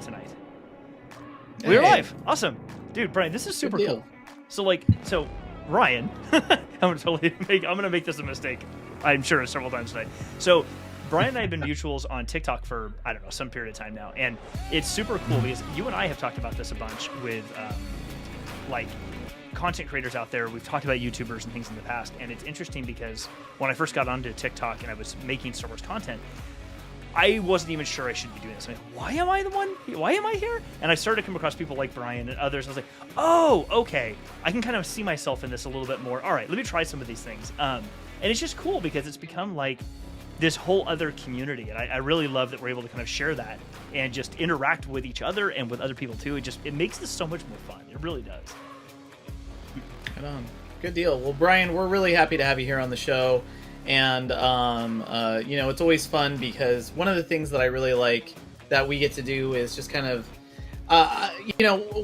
tonight. We're live. Awesome. Dude, Brian, this is super cool. So Ryan, I'm gonna make this a mistake. I'm sure several times tonight. So Brian and I have been mutuals on TikTok for, I don't know, some period of time now. And it's super cool because you and I have talked about this a bunch with like content creators out there. We've talked about YouTubers and things in the past. And it's interesting because when I first got onto TikTok and I was making Star Wars content, I wasn't even sure I should be doing this. I'm like, why am I the one? Why am I here? And I started to come across people like Brian and others. I was like, oh, okay. I can kind of see myself in this a little bit more. All right, let me try some of these things. And it's just cool because it's become like this whole other community. And I really love that we're able to kind of share that and just interact with each other and with other people too. It makes this so much more fun. It really does. Right on. Good deal. Well, Brian, we're really happy to have you here on the show. And, it's always fun because one of the things that I really like that we get to do is just kind of,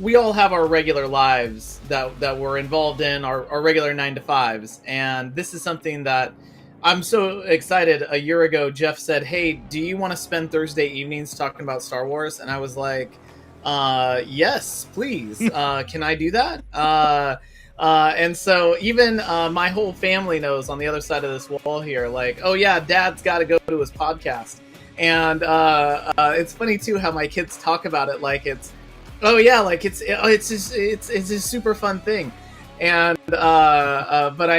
we all have our regular lives that we're involved in, our regular 9-to-5s. And this is something that I'm so excited. A year ago, Jeff said, hey, do you want to spend Thursday evenings talking about Star Wars? And I was like, yes, please. Can I do that? And so even my whole family knows on the other side of this wall here, like, oh yeah, Dad's got to go to his podcast. And it's funny too how my kids talk about it like it's, oh yeah, like it's a super fun thing. And but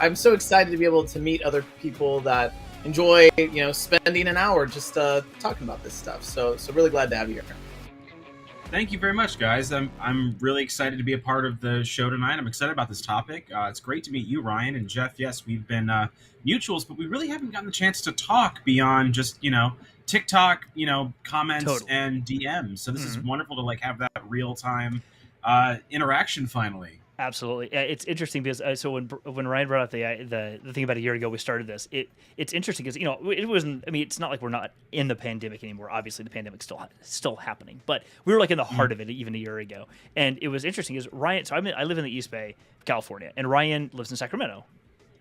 I'm so excited to be able to meet other people that enjoy spending an hour just talking about this stuff. So really glad to have you here. Thank you very much, guys. I'm really excited to be a part of the show tonight. I'm excited about this topic. It's great to meet you, Ryan and Jeff. Yes, we've been mutuals, but we really haven't gotten the chance to talk beyond just TikTok, comments and DMs. So this is wonderful to have that real time interaction finally. Absolutely, it's interesting because so when Ryan brought up the thing about a year ago, we started this. It's interesting because it wasn't. I mean, it's not like we're not in the pandemic anymore. Obviously, the pandemic's still happening, but we were like in the heart of it even a year ago. And it was interesting because Ryan. So I live in the East Bay, California, and Ryan lives in Sacramento,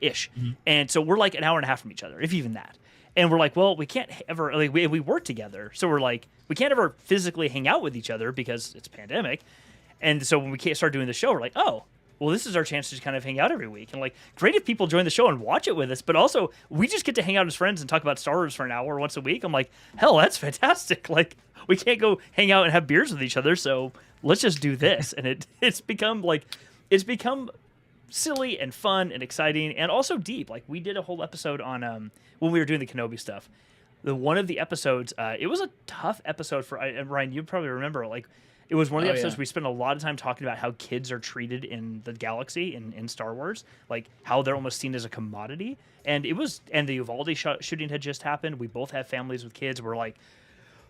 ish. And so we're like an hour and a half from each other, if even that. And we're like, well, we can't ever we work together, so we're like we can't ever physically hang out with each other because it's a pandemic. And so when we start doing the show, we're like, oh, well, this is our chance to just kind of hang out every week. And great if people join the show and watch it with us, but also we just get to hang out as friends and talk about Star Wars for an hour once a week. I'm like, hell, that's fantastic. We can't go hang out and have beers with each other, so let's just do this. And it's become silly and fun and exciting and also deep. We did a whole episode on when we were doing the Kenobi stuff. One of the episodes, it was a tough episode for Ryan. You probably remember, it was one of the episodes we spent a lot of time talking about how kids are treated in the galaxy in Star Wars, how they're almost seen as a commodity. And the Uvalde shooting had just happened. We both have families with kids. We're like,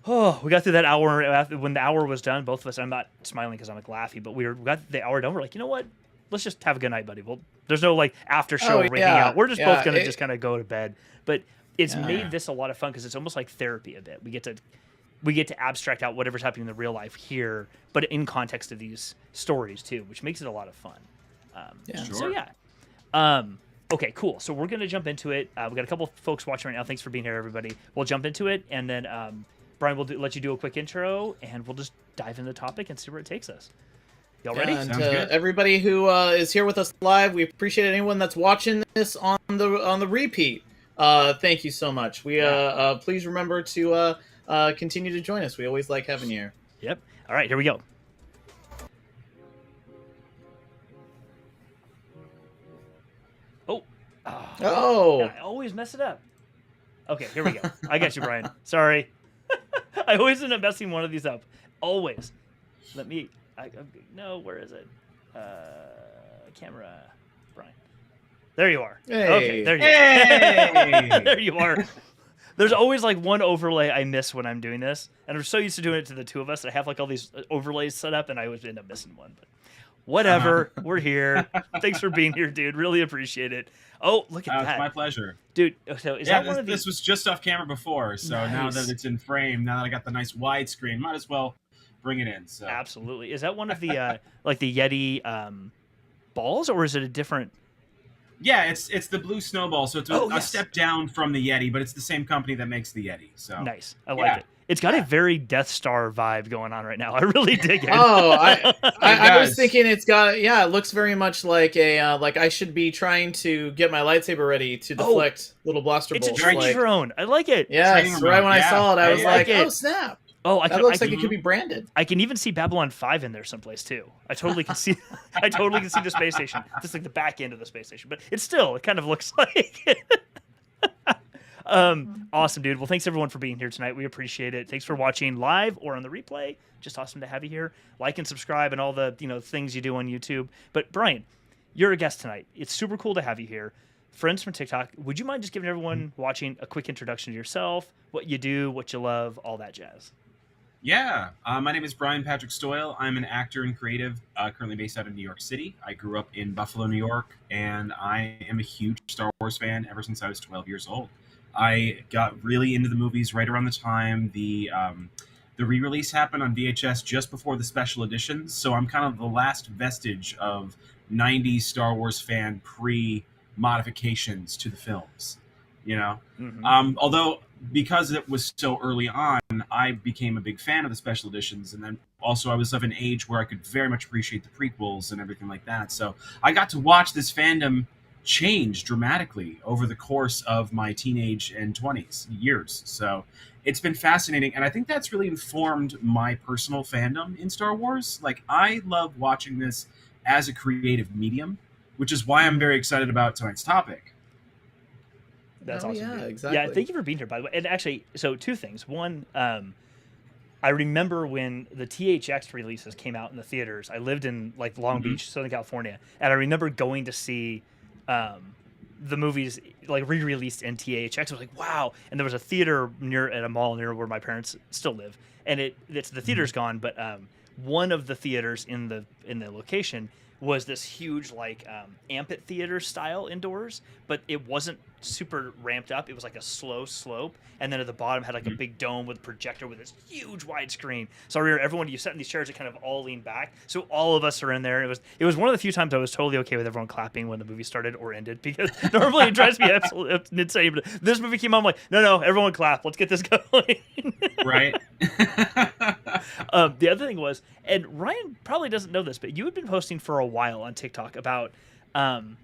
oh, we got through that hour. When the hour was done, both of us, I'm not smiling because I'm laughy, but we got the hour done. We're like, you know what? Let's just have a good night, buddy. Well, there's no after show hanging out. We're just both going to just kind of go to bed. But it's made this a lot of fun because it's almost like therapy a bit. We get to abstract out whatever's happening in the real life here, but in context of these stories too, which makes it a lot of fun. Okay, cool. So we're going to jump into it. We got a couple folks watching right now. Thanks for being here, everybody. We'll jump into it, and then Brian will let you do a quick intro, and we'll just dive into the topic and see where it takes us. Y'all ready? And everybody who is here with us live, we appreciate anyone that's watching this on the repeat. Thank you so much. We please remember to continue to join us. We always like having you here. Yep. All right, here we go. Oh. I always mess it up. Okay, here we go. I got you, Brian. Sorry. I always end up messing one of these up. Always. Let me... no, where is it? Camera. Brian. There you are. Hey. Okay, there you are. There you are. There's always one overlay I miss when I'm doing this. And I'm so used to doing it to the two of us that I have all these overlays set up and I always end up missing one. But whatever. We're here. Thanks for being here, dude. Really appreciate it. Oh, look at that. It's my pleasure. Dude, so is that one of these? This was just off camera before, so now that it's in frame, now that I got the nice widescreen, might as well bring it in. So absolutely. Is that one of the the Yeti balls, or is it a different? Yeah, it's the blue snowball, so it's a step down from the Yeti, but it's the same company that makes the Yeti. So nice. I like it. It's got a very Death Star vibe going on right now. I really dig it. Oh, I was thinking it's got, it looks very much like a like I should be trying to get my lightsaber ready to deflect little blaster bolts. It's a trench drone. I like it. Yes, right when I saw it, I was like, it. oh snap. Oh, that looks like it could be branded. I can even see Babylon 5 in there someplace too. I totally can see. I totally can see the space station, just like the back end of the space station. But it kind of looks like. Awesome, dude. Well, thanks everyone for being here tonight. We appreciate it. Thanks for watching live or on the replay. Just awesome to have you here. Like and subscribe and all the things you do on YouTube. But Brian, you're a guest tonight. It's super cool to have you here. Friends from TikTok, would you mind just giving everyone watching a quick introduction to yourself, what you do, what you love, all that jazz? Yeah, my name is Brian Patrick Stoyle. I'm an actor and creative, currently based out of New York City. I grew up in Buffalo, New York, and I am a huge Star Wars fan ever since I was 12 years old. I got really into the movies right around the time the re-release happened on VHS just before the special editions, so I'm kind of the last vestige of 90s Star Wars fan pre-modifications to the films, although because it was so early on, I became a big fan of the special editions, and then also I was of an age where I could very much appreciate the prequels and everything like that. So I got to watch this fandom change dramatically over the course of my teenage and 20s years. So it's been fascinating, and I think that's really informed my personal fandom in Star Wars. Like, I love watching this as a creative medium, which is why I'm very excited about tonight's topic. That's awesome. Yeah, exactly. Yeah, thank you for being here, by the way. And actually, so two things. One, I remember when the THX releases came out in the theaters. I lived in like Long Beach, Southern California, and I remember going to see the movies like re-released in THX. I was like, wow! And there was a theater at a mall near where my parents still live, and the theater's gone, but one of the theaters in the location was this huge like amphitheater style indoors, but it wasn't super ramped up. It was like a slow slope, and then at the bottom had like a big dome with a projector with this huge wide screen. So I remember everyone, you sat in these chairs that kind of all leaned back, so all of us are in there. It was one of the few times I was totally okay with everyone clapping when the movie started or ended, because normally it drives me absolutely insane. But this movie came on, I'm like, no, everyone clap. Let's get this going. Right. The other thing was, and Ryan probably doesn't know this, but you had been posting for a while on TikTok about some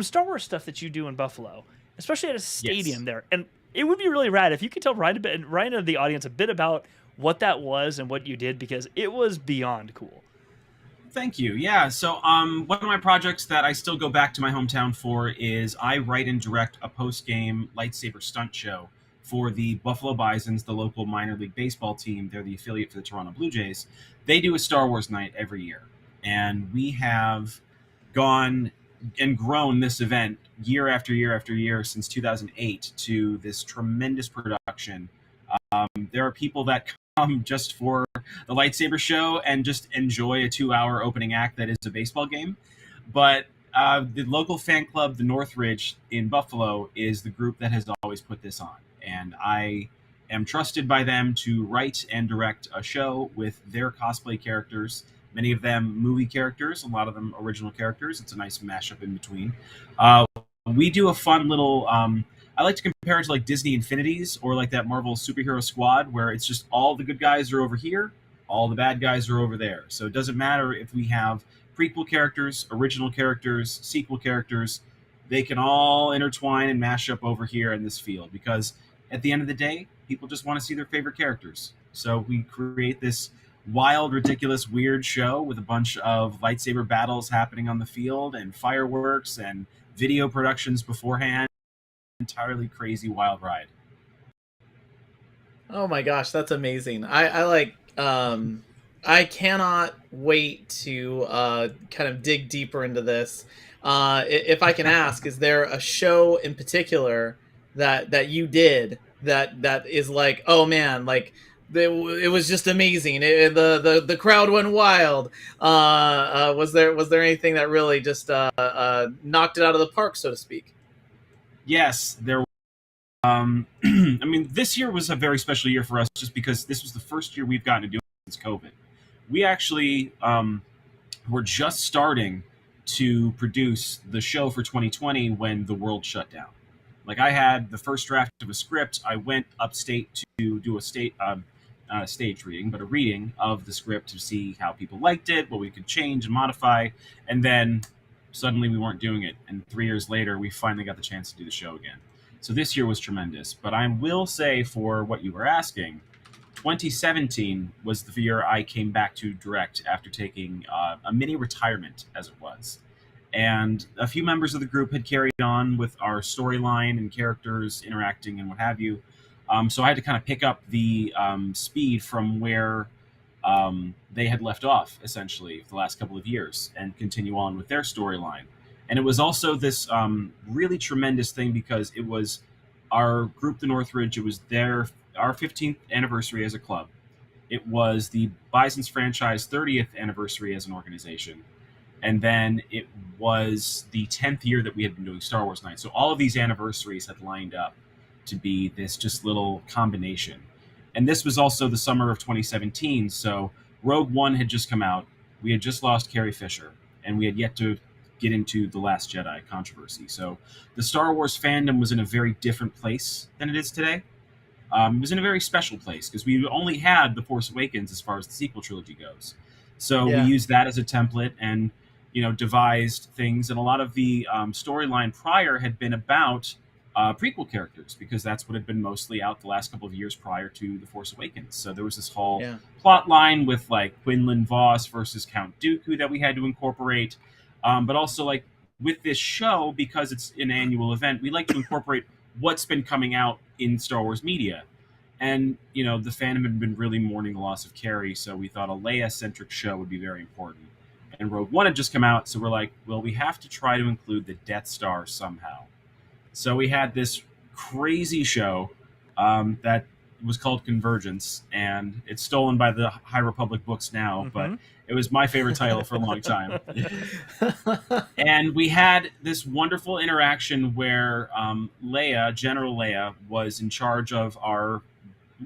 Star Wars stuff that you do in Buffalo, especially at a stadium there. And it would be really rad if you could tell Ryan and the audience a bit about what that was and what you did, because it was beyond cool. Thank you. Yeah. So one of my projects that I still go back to my hometown for is I write and direct a post-game lightsaber stunt show for the Buffalo Bisons, the local minor league baseball team. They're the affiliate for the Toronto Blue Jays. They do a Star Wars night every year. And we have gone and grown this event year after year after year since 2008 to this tremendous production. There are people that come just for the lightsaber show and just enjoy a 2-hour opening act that is a baseball game. But the local fan club, the Northridge in Buffalo, is the group that has always put this on. And I am trusted by them to write and direct a show with their cosplay characters, many of them movie characters, a lot of them original characters. It's a nice mashup in between. We do a fun little, I like to compare it to like Disney Infinities or like that Marvel Superhero Squad, where it's just all the good guys are over here, all the bad guys are over there. So it doesn't matter if we have prequel characters, original characters, sequel characters, they can all intertwine and mash up over here in this field, because at the end of the day, people just want to see their favorite characters. So we create this wild, ridiculous, weird show with a bunch of lightsaber battles happening on the field and fireworks and video productions beforehand. Entirely crazy, wild ride. Oh my gosh, that's amazing. I like, I cannot wait to kind of dig deeper into this. If I can ask, is there a show in particular that you did that is like, oh man, like it was just amazing. The crowd went wild. Was there anything that really just knocked it out of the park, so to speak? Yes, there. I mean, this year was a very special year for us, just because this was the first year we've gotten to do it since COVID. We actually were just starting to produce the show for 2020 when the world shut down. Like, I had the first draft of a script. I went upstate to do a not a staged reading, but a reading of the script to see how people liked it, what we could change and modify, and then suddenly we weren't doing it. And 3 years later, we finally got the chance to do the show again. So this year was tremendous. But I will say, for what you were asking, 2017 was the year I came back to direct after taking a mini retirement, as it was. And a few members of the group had carried on with our storyline and characters interacting and what have you. So I had to kind of pick up the speed from where they had left off, essentially, for the last couple of years and continue on with their storyline. And it was also this really tremendous thing because it was our group, the Northridge. It was our 15th anniversary as a club. It was the Bison's franchise 30th anniversary as an organization. And then it was the 10th year that we had been doing Star Wars Night. So all of these anniversaries had lined up to be this just little combination. And this was also the summer of 2017. So Rogue One had just come out. We had just lost Carrie Fisher. And we had yet to get into The Last Jedi controversy. So the Star Wars fandom was in a very different place than it is today. It was in a very special place because we only had The Force Awakens as far as the sequel trilogy goes. So we used that as a template and, devised things. And a lot of the storyline prior had been about prequel characters because that's what had been mostly out the last couple of years prior to The Force Awakens. So there was this whole plot line with like Quinlan Voss versus Count Dooku that we had to incorporate. But also like with this show, because it's an annual event, we like to incorporate what's been coming out in Star Wars media. And, the fandom had been really mourning the loss of Carrie, so we thought a Leia-centric show would be very important. And Rogue One had just come out, so we're like, well, we have to try to include the Death Star somehow. So we had this crazy show that was called Convergence, and it's stolen by the High Republic books now, but it was my favorite title for a long time. And we had this wonderful interaction where Leia, General Leia, was in charge of our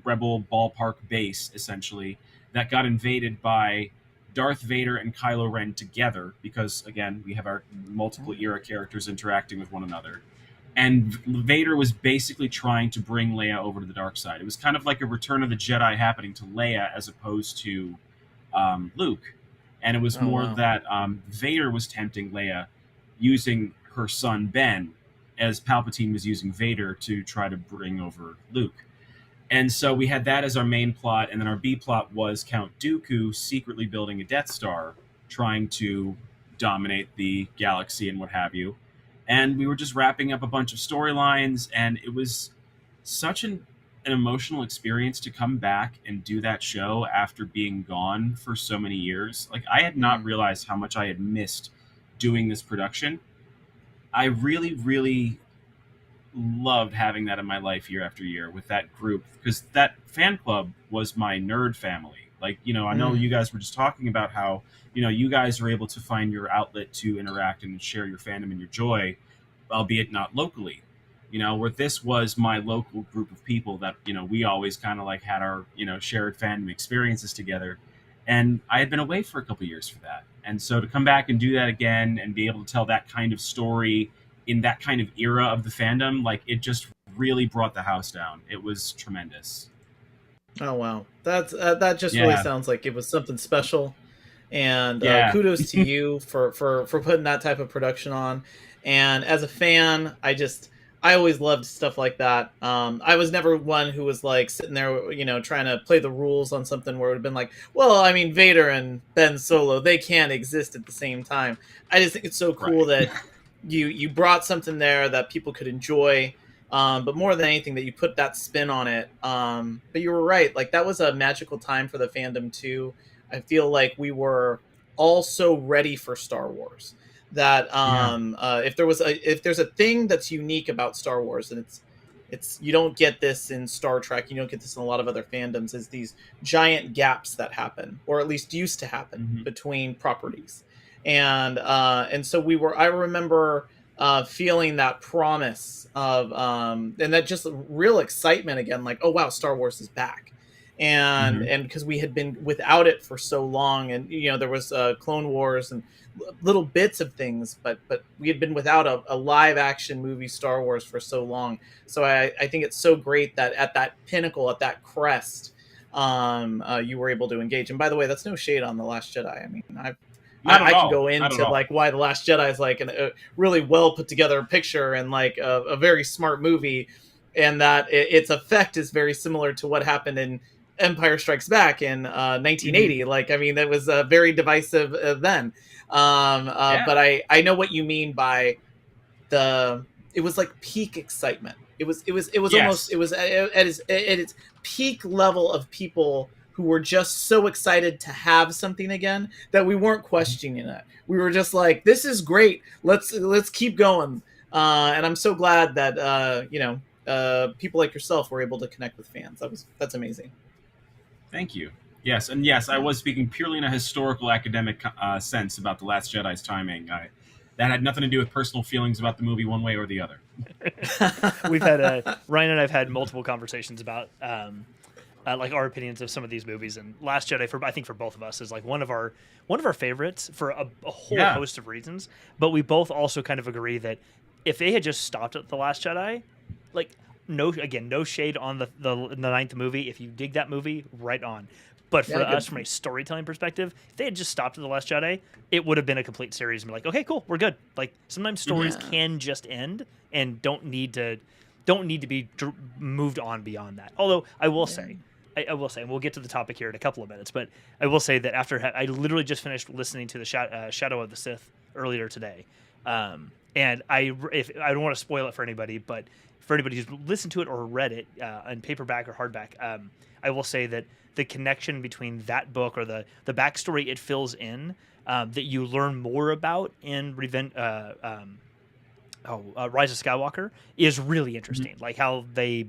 Rebel ballpark base, essentially, that got invaded by Darth Vader and Kylo Ren together, because, again, we have our multiple era characters interacting with one another. And Vader was basically trying to bring Leia over to the dark side. It was kind of like a Return of the Jedi happening to Leia as opposed to Luke. And it was that Vader was tempting Leia using her son Ben as Palpatine was using Vader to try to bring over Luke. And so we had that as our main plot, and then our B plot was Count Dooku secretly building a Death Star, trying to dominate the galaxy and what have you. And we were just wrapping up a bunch of storylines, and it was such an emotional experience to come back and do that show after being gone for so many years. Like, I had not realized how much I had missed doing this production. I really, really loved having that in my life year after year with that group, because that fan club was my nerd family. Like, I know you guys were just talking about how, you guys are able to find your outlet to interact and share your fandom and your joy, albeit not locally. Where this was my local group of people that, we always kind of like had our, shared fandom experiences together. And I had been away for a couple of years for that. And so to come back and do that again and be able to tell that kind of story in that kind of era of the fandom, like, it just really brought the house down. It was tremendous. Oh, wow. That just really sounds like it was something special. And kudos to you for putting that type of production on. And as a fan, I always loved stuff like that. I was never one who was like sitting there, trying to play the rules on something where it would have been like, well, I mean, Vader and Ben Solo, they can't exist at the same time. I just think it's so cool that you brought something there that people could enjoy, but more than anything that you put that spin on it. But you were right. Like, that was a magical time for the fandom too. I feel like we were all so ready for Star Wars that if there's a thing that's unique about Star Wars, and it's you don't get this in Star Trek, you don't get this in a lot of other fandoms, is these giant gaps that happen, or at least used to happen, between properties. And so I remember feeling that promise of and that just real excitement again, like, oh wow, Star Wars is back. And because we had been without it for so long, and there was Clone Wars and little bits of things, but we had been without a live action movie Star Wars for so long. So I think it's so great that at that pinnacle, at that crest, you were able to engage. And by the way, that's no shade on The Last Jedi. I mean, I can go into like why The Last Jedi is like a really well put together picture and like a very smart movie, and that its effect is very similar to what happened in Empire Strikes Back in 1980. Mm-hmm. Like, I mean, that was very divisive then. But I know what you mean by it was like peak excitement. It was almost, it was at its peak level of people who were just so excited to have something again that we weren't questioning it. We were just like, this is great. Let's keep going. And I'm so glad that, people like yourself were able to connect with fans. That's amazing. Thank you. Yes. And yes, I was speaking purely in a historical academic sense about The Last Jedi's timing. That had nothing to do with personal feelings about the movie one way or the other. We've had, Ryan and I have had multiple conversations about, like our opinions of some of these movies, and Last Jedi, I think for both of us, is like one of our favorites for a whole host of reasons. But we both also kind of agree that if they had just stopped at The Last Jedi, like no shade on the ninth movie. If you dig that movie, right on. But for us, from a storytelling perspective, if they had just stopped at The Last Jedi, it would have been a complete series and be like, okay, cool, we're good. Like sometimes stories can just end and don't need to be moved on beyond that. Although I will say, and we'll get to the topic here in a couple of minutes, but I will say that after I literally just finished listening to the Shadow of the Sith earlier today, and I don't want to spoil it for anybody, but for anybody who's listened to it or read it in paperback or hardback, I will say that the connection between that book or the backstory it fills in that you learn more about in Rise of Skywalker is really interesting. Mm-hmm. Like how the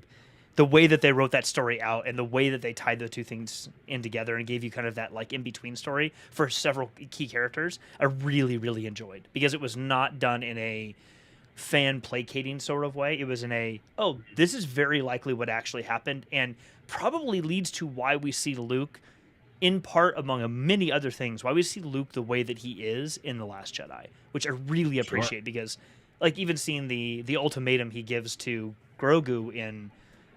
way that they wrote that story out and the way that they tied the two things in together and gave you kind of that like in-between story for several key characters, I really, really enjoyed, because it was not done in a fan placating sort of way. It was in this is very likely what actually happened, and probably leads to why we see Luke, in part among many other things, why we see Luke the way that he is in The Last Jedi, which I really appreciate. Because like even seeing the ultimatum he gives to Grogu in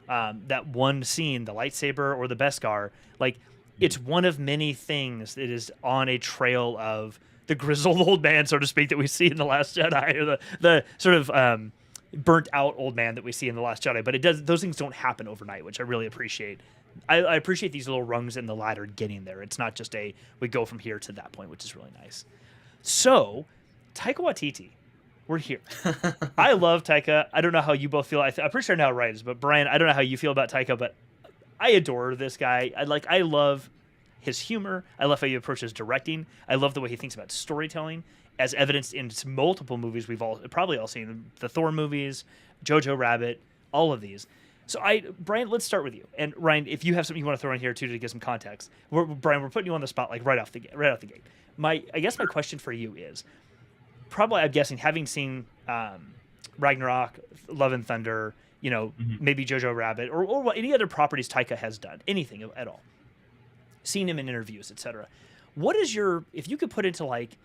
that one scene, the lightsaber or the Beskar, like it's one of many things that is on a trail of the grizzled old man, so to speak, that we see in The Last Jedi, or the sort of burnt out old man that we see in The Last Jedi. But those things don't happen overnight, which I really appreciate. I appreciate these little rungs in the ladder getting there. It's not just we go from here to that point, which is really nice. So, Taika Waititi, we're here. I love Taika. I don't know how you both feel. I'm pretty sure now Ryan is, but Brian, I don't know how you feel about Taika, but I adore this guy. I love his humor. I love how he approaches directing. I love the way he thinks about storytelling, as evidenced in multiple movies we've probably all seen. The Thor movies, Jojo Rabbit, all of these. So Brian, let's start with you. And Ryan, if you have something you want to throw in here too to give some context. Brian, we're putting you on the spot like right off the gate. I guess my question for you is, probably I'm guessing, having seen Ragnarok, Love and Thunder, maybe Jojo Rabbit, or any other properties Taika has done, anything at all, seen him in interviews, etc. What is if you could put into like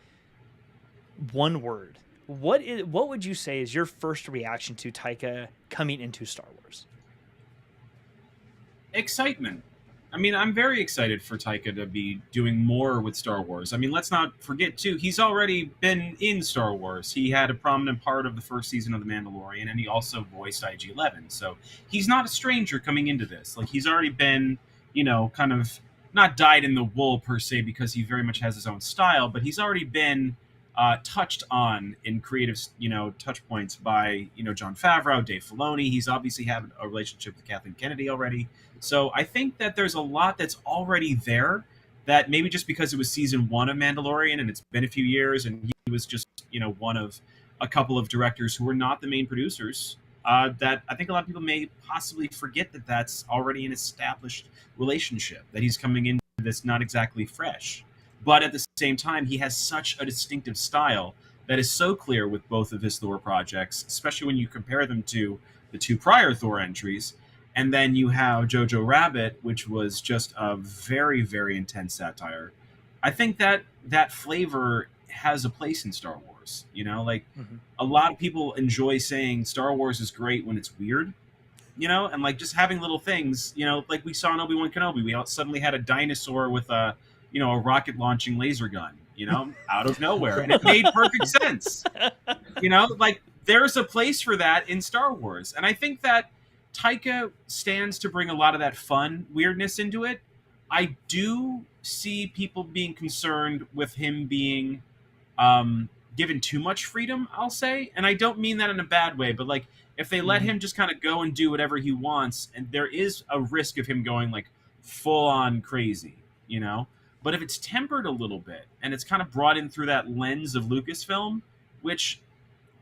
one word, what would you say is your first reaction to Taika coming into Star Wars? Excitement. I mean, I'm very excited for Taika to be doing more with Star Wars. I mean, let's not forget, too, he's already been in Star Wars. He had a prominent part of the first season of The Mandalorian, and he also voiced IG-11. So he's not a stranger coming into this. Like, he's already been, kind of not dyed in the wool, per se, because he very much has his own style, but he's already been touched on in creative, touch points by, Jon Favreau, Dave Filoni. He's obviously had a relationship with Kathleen Kennedy already. So I think that there's a lot that's already there that maybe just because it was season 1 of Mandalorian and it's been a few years and he was just, one of a couple of directors who were not the main producers, that I think a lot of people may possibly forget that that's already an established relationship, that he's coming into this not exactly fresh. But at the same time, he has such a distinctive style that is so clear with both of his Thor projects, especially when you compare them to the 2 prior Thor entries. And then you have Jojo Rabbit, which was just a very, very intense satire. I think that flavor has a place in Star Wars. A lot of people enjoy saying Star Wars is great when it's weird. and like just having little things, like we saw in Obi-Wan Kenobi. We suddenly had a dinosaur with a rocket launching laser gun, out of nowhere, and it made perfect sense. Like there's a place for that in Star Wars, and I think that Taika stands to bring a lot of that fun weirdness into it. I do see people being concerned with him being given too much freedom, I'll say, and I don't mean that in a bad way, but like if they let him just kind of go and do whatever he wants, and there is a risk of him going like full on crazy, But if it's tempered a little bit and it's kind of brought in through that lens of Lucasfilm, which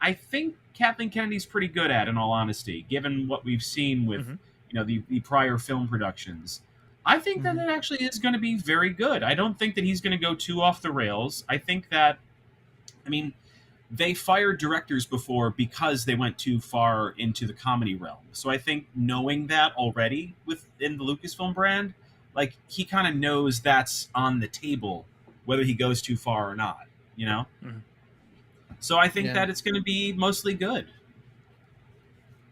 I think Kathleen Kennedy's pretty good at, in all honesty, given what we've seen with the prior film productions. I think that it actually is going to be very good. I don't think that he's going to go too off the rails. I think that, they fired directors before because they went too far into the comedy realm. So I think knowing that already within the Lucasfilm brand, like he kind of knows that's on the table, whether he goes too far or not, So I think that it's going to be mostly good.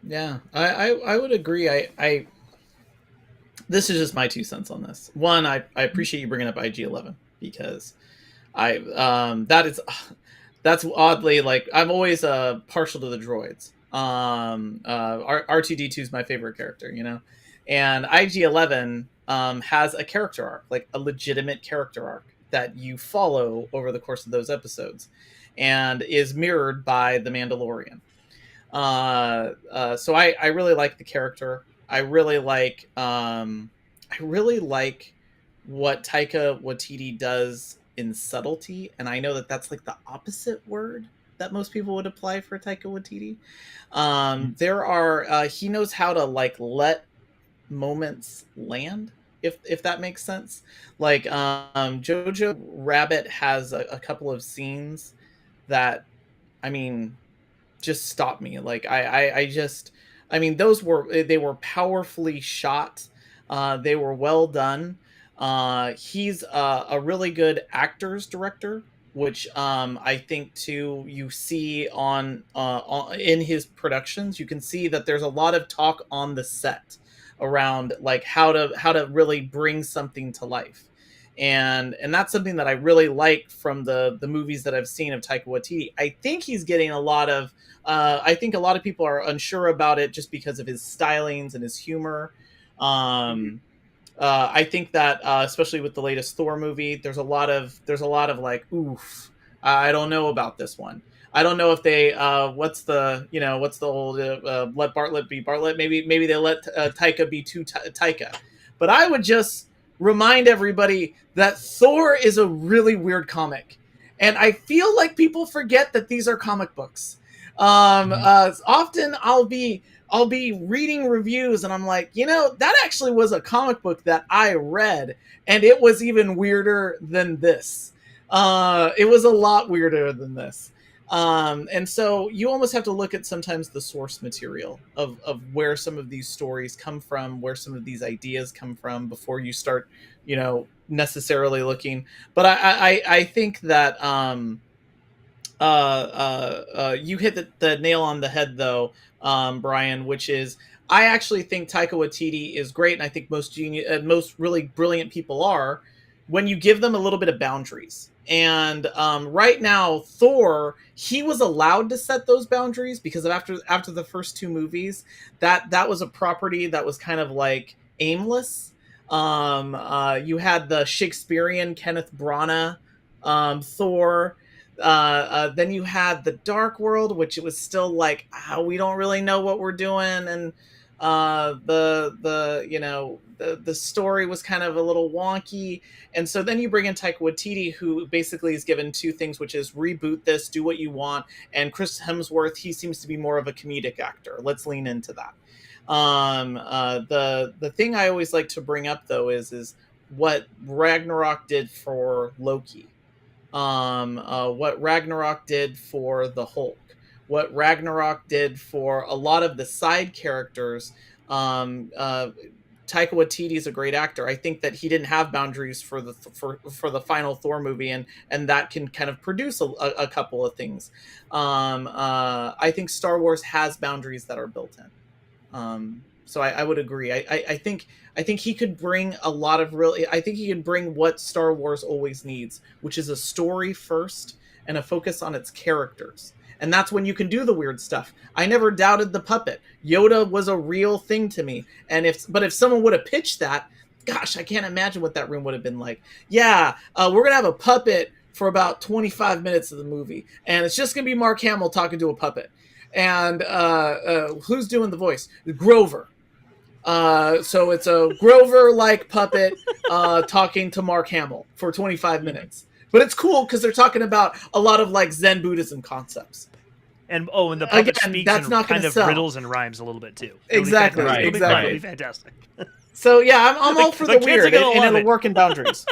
Yeah, I would agree. I this is just my 2 cents on this. One, I appreciate you bringing up IG-11 because that's oddly, like, I'm always partial to the droids. R2D2 is my favorite character, and IG-11 has a character arc, like a legitimate character arc that you follow over the course of those episodes, and is mirrored by the Mandalorian. So I really like the character. I really like what Taika Waititi does in subtlety, and I know that that's like the opposite word that most people would apply for Taika Waititi. There are he knows how to like let moments land, if that makes sense. Like Jojo Rabbit has a couple of scenes that, just stop me. Like they were powerfully shot. They were well done. He's a really good actors director, which I think too you see on in his productions. You can see that there's a lot of talk on the set around like how to really bring something to life. And that's something that I really like from the movies that I've seen of Taika Waititi. I think he's getting a lot of I think a lot of people are unsure about it just because of his stylings and his humor. I think that especially with the latest Thor movie, there's a lot of like, oof, I don't know about this one. I don't know if they what's the old let Bartlett be Bartlett. Maybe they let Taika be too Taika. But I would just remind everybody that Thor is a really weird comic, and I feel like people forget that these are comic books. Often I'll be reading reviews and I'm like, that actually was a comic book that I read, and it was even weirder than this. It was a lot weirder than this. And so you almost have to look at sometimes the source material of where some of these stories come from, where some of these ideas come from before you start, necessarily looking. But I think that you hit the nail on the head though, Brian, which is I actually think Taika Waititi is great, and I think most really brilliant people are when you give them a little bit of boundaries. And right now, Thor, he was allowed to set those boundaries because after the first 2 movies, that was a property that was kind of like aimless. You had the Shakespearean Kenneth Branagh Thor. Then you had the Dark World, which it was still like, we don't really know what we're doing, and the story was kind of a little wonky. And so then you bring in Taika Waititi, who basically is given 2 things, which is reboot this, do what you want. And Chris Hemsworth, he seems to be more of a comedic actor. Let's lean into that. The thing I always like to bring up though is what Ragnarok did for Loki. What Ragnarok did for the Hulk, what Ragnarok did for a lot of the side characters. Taika Waititi is a great actor. I think that he didn't have boundaries for the final Thor movie, and that can kind of produce a couple of things. I think Star Wars has boundaries that are built in. So I would agree. I think he could bring a lot of I think he could bring what Star Wars always needs, which is a story first and a focus on its characters. And that's when you can do the weird stuff. I never doubted the puppet. Yoda was a real thing to me. And if someone would have pitched that, gosh, I can't imagine what that room would have been like. Yeah, we're going to have a puppet for about 25 minutes of the movie. And it's just going to be Mark Hamill talking to a puppet. And who's doing the voice? Grover. So it's a Grover-like puppet talking to Mark Hamill for 25 minutes. But it's cool because they're talking about a lot of like Zen Buddhism concepts. And the puppet speaks that's in not kind of sell. riddles and rhymes a little bit too. Exactly, It'll be fantastic. So yeah, I'm all for the weird, and it'll work in boundaries.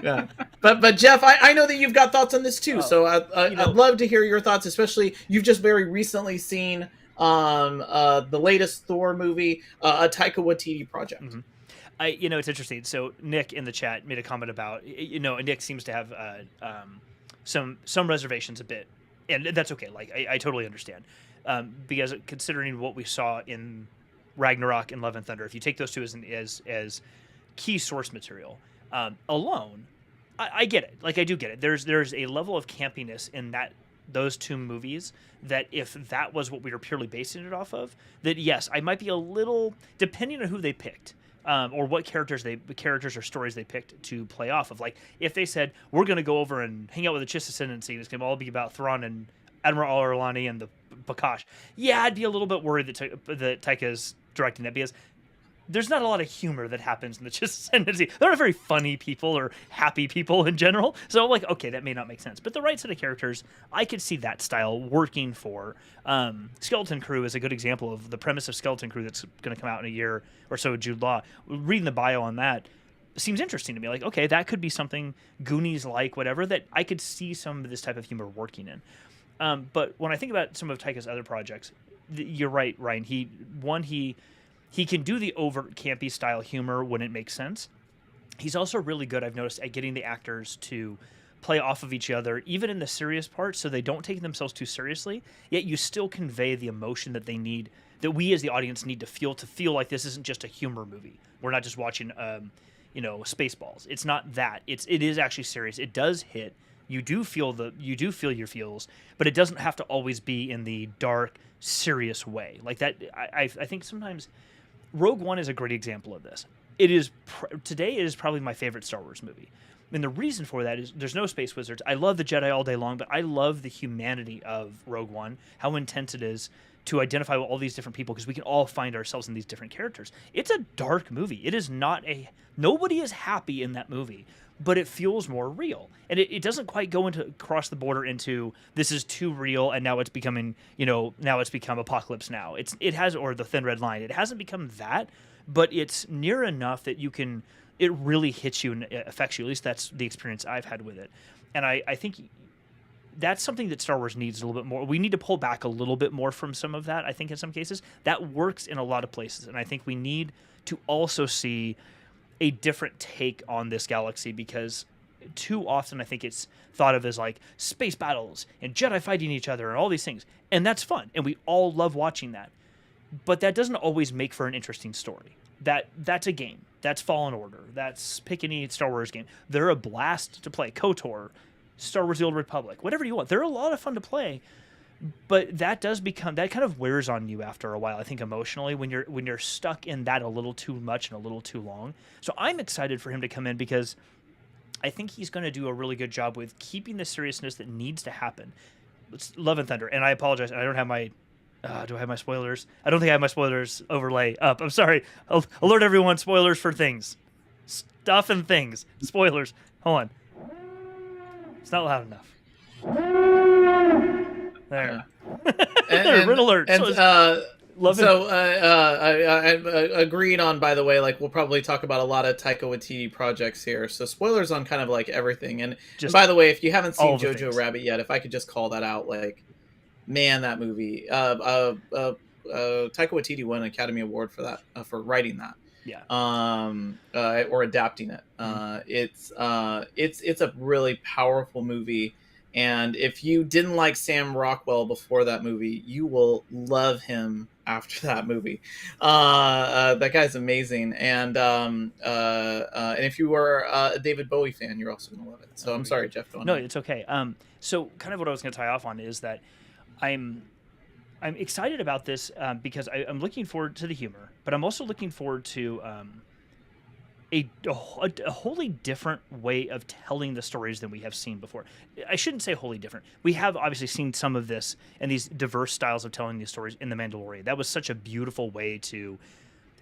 Yeah, but Jeff, I know that you've got thoughts on this too. So I'd love to hear your thoughts, especially you've just very recently seen the latest Thor movie, a Taika Waititi project. Mm-hmm. It's interesting. So Nick in the chat made a comment about, Nick seems to have some reservations a bit, and that's okay. Like I totally understand, because considering what we saw in Ragnarok and Love and Thunder, if you take those two as key source material alone, I get it. Like I do get it. There's a level of campiness in those two movies that if that was what we were purely basing it off of, that yes, I might be a little, depending on who they picked. Or what characters or stories they picked to play off of. Like, if they said, we're going to go over and hang out with the Chiss Ascendancy, and it's going to all be about Thrawn and Admiral Al-Arlani and the Bakash, yeah, I'd be a little bit worried that Taika's directing that, because there's not a lot of humor that happens in the Chiss Ascendancy. They're not very funny people or happy people in general. So I'm like, okay, that may not make sense. But the right set of characters, I could see that style working for. Skeleton Crew is a good example of the premise of Skeleton Crew that's going to come out in a year or so. Jude Law, reading the bio on that seems interesting to me. Like, okay, that could be something Goonies-like, whatever, that I could see some of this type of humor working in. But when I think about some of Taika's other projects, you're right, Ryan. He can do the overt campy style humor when it makes sense. He's also really good, I've noticed, at getting the actors to play off of each other, even in the serious parts, so they don't take themselves too seriously, yet you still convey the emotion that they need, that we as the audience need to feel like this isn't just a humor movie. We're not just watching, Spaceballs. It's not that. It is actually serious. It does hit. You do feel your feels, but it doesn't have to always be in the dark, serious way. Like that, I think sometimes Rogue One is a great example of this. Today it is probably my favorite Star Wars movie. And the reason for that is there's no space wizards. I love the Jedi all day long, but I love the humanity of Rogue One, how intense it is to identify with all these different people, because we can all find ourselves in these different characters. It's a dark movie. It is not nobody is happy in that movie, but it feels more real. And it doesn't quite go across the border into this is too real and now it's becoming, now it's become Apocalypse Now. Or the Thin Red Line. It hasn't become that, but it's near enough that it really hits you and it affects you. At least that's the experience I've had with it. And I think that's something that Star Wars needs a little bit more. We need to pull back a little bit more from some of that, I think, in some cases. That works in a lot of places. And I think we need to also see a different take on this galaxy, because too often I think it's thought of as like space battles and Jedi fighting each other and all these things. And that's fun. And we all love watching that. But that doesn't always make for an interesting story. That's a game. That's Fallen Order. That's pick any Star Wars game. They're a blast to play. KOTOR, Star Wars The Old Republic, whatever you want. They're a lot of fun to play. But that kind of wears on you after a while, I think, emotionally, when you're stuck in that a little too much and a little too long. So I'm excited for him to come in, because I think he's going to do a really good job with keeping the seriousness that needs to happen. It's Love and Thunder, and I apologize, I don't have my do I have my spoilers? I don't think I have my spoilers overlay up. I'm sorry. Alert everyone, spoilers for things. Stuff and things. Spoilers. Hold on. It's not loud enough. There. Red alert. I agreed on, by the way, like we'll probably talk about a lot of Taika Waititi projects here. So spoilers on kind of like everything. And by the way, if you haven't seen Jojo Rabbit yet, if I could just call that out, like, man, that movie. Taika Waititi won an Academy Award for that, for writing that. Yeah. Or adapting it. It's a really powerful movie. And if you didn't like Sam Rockwell before that movie, you will love him after that movie. That guy's amazing, and if you are a David Bowie fan, you're also gonna love it. So I'm sorry, Jeff. No, it's okay. So kind of what I was going to tie off on is that I'm excited about this because I'm looking forward to the humor, but I'm also looking forward to a wholly different way of telling the stories than we have seen before. I shouldn't say wholly different. We have obviously seen some of this and these diverse styles of telling these stories in The Mandalorian. That was such a beautiful way to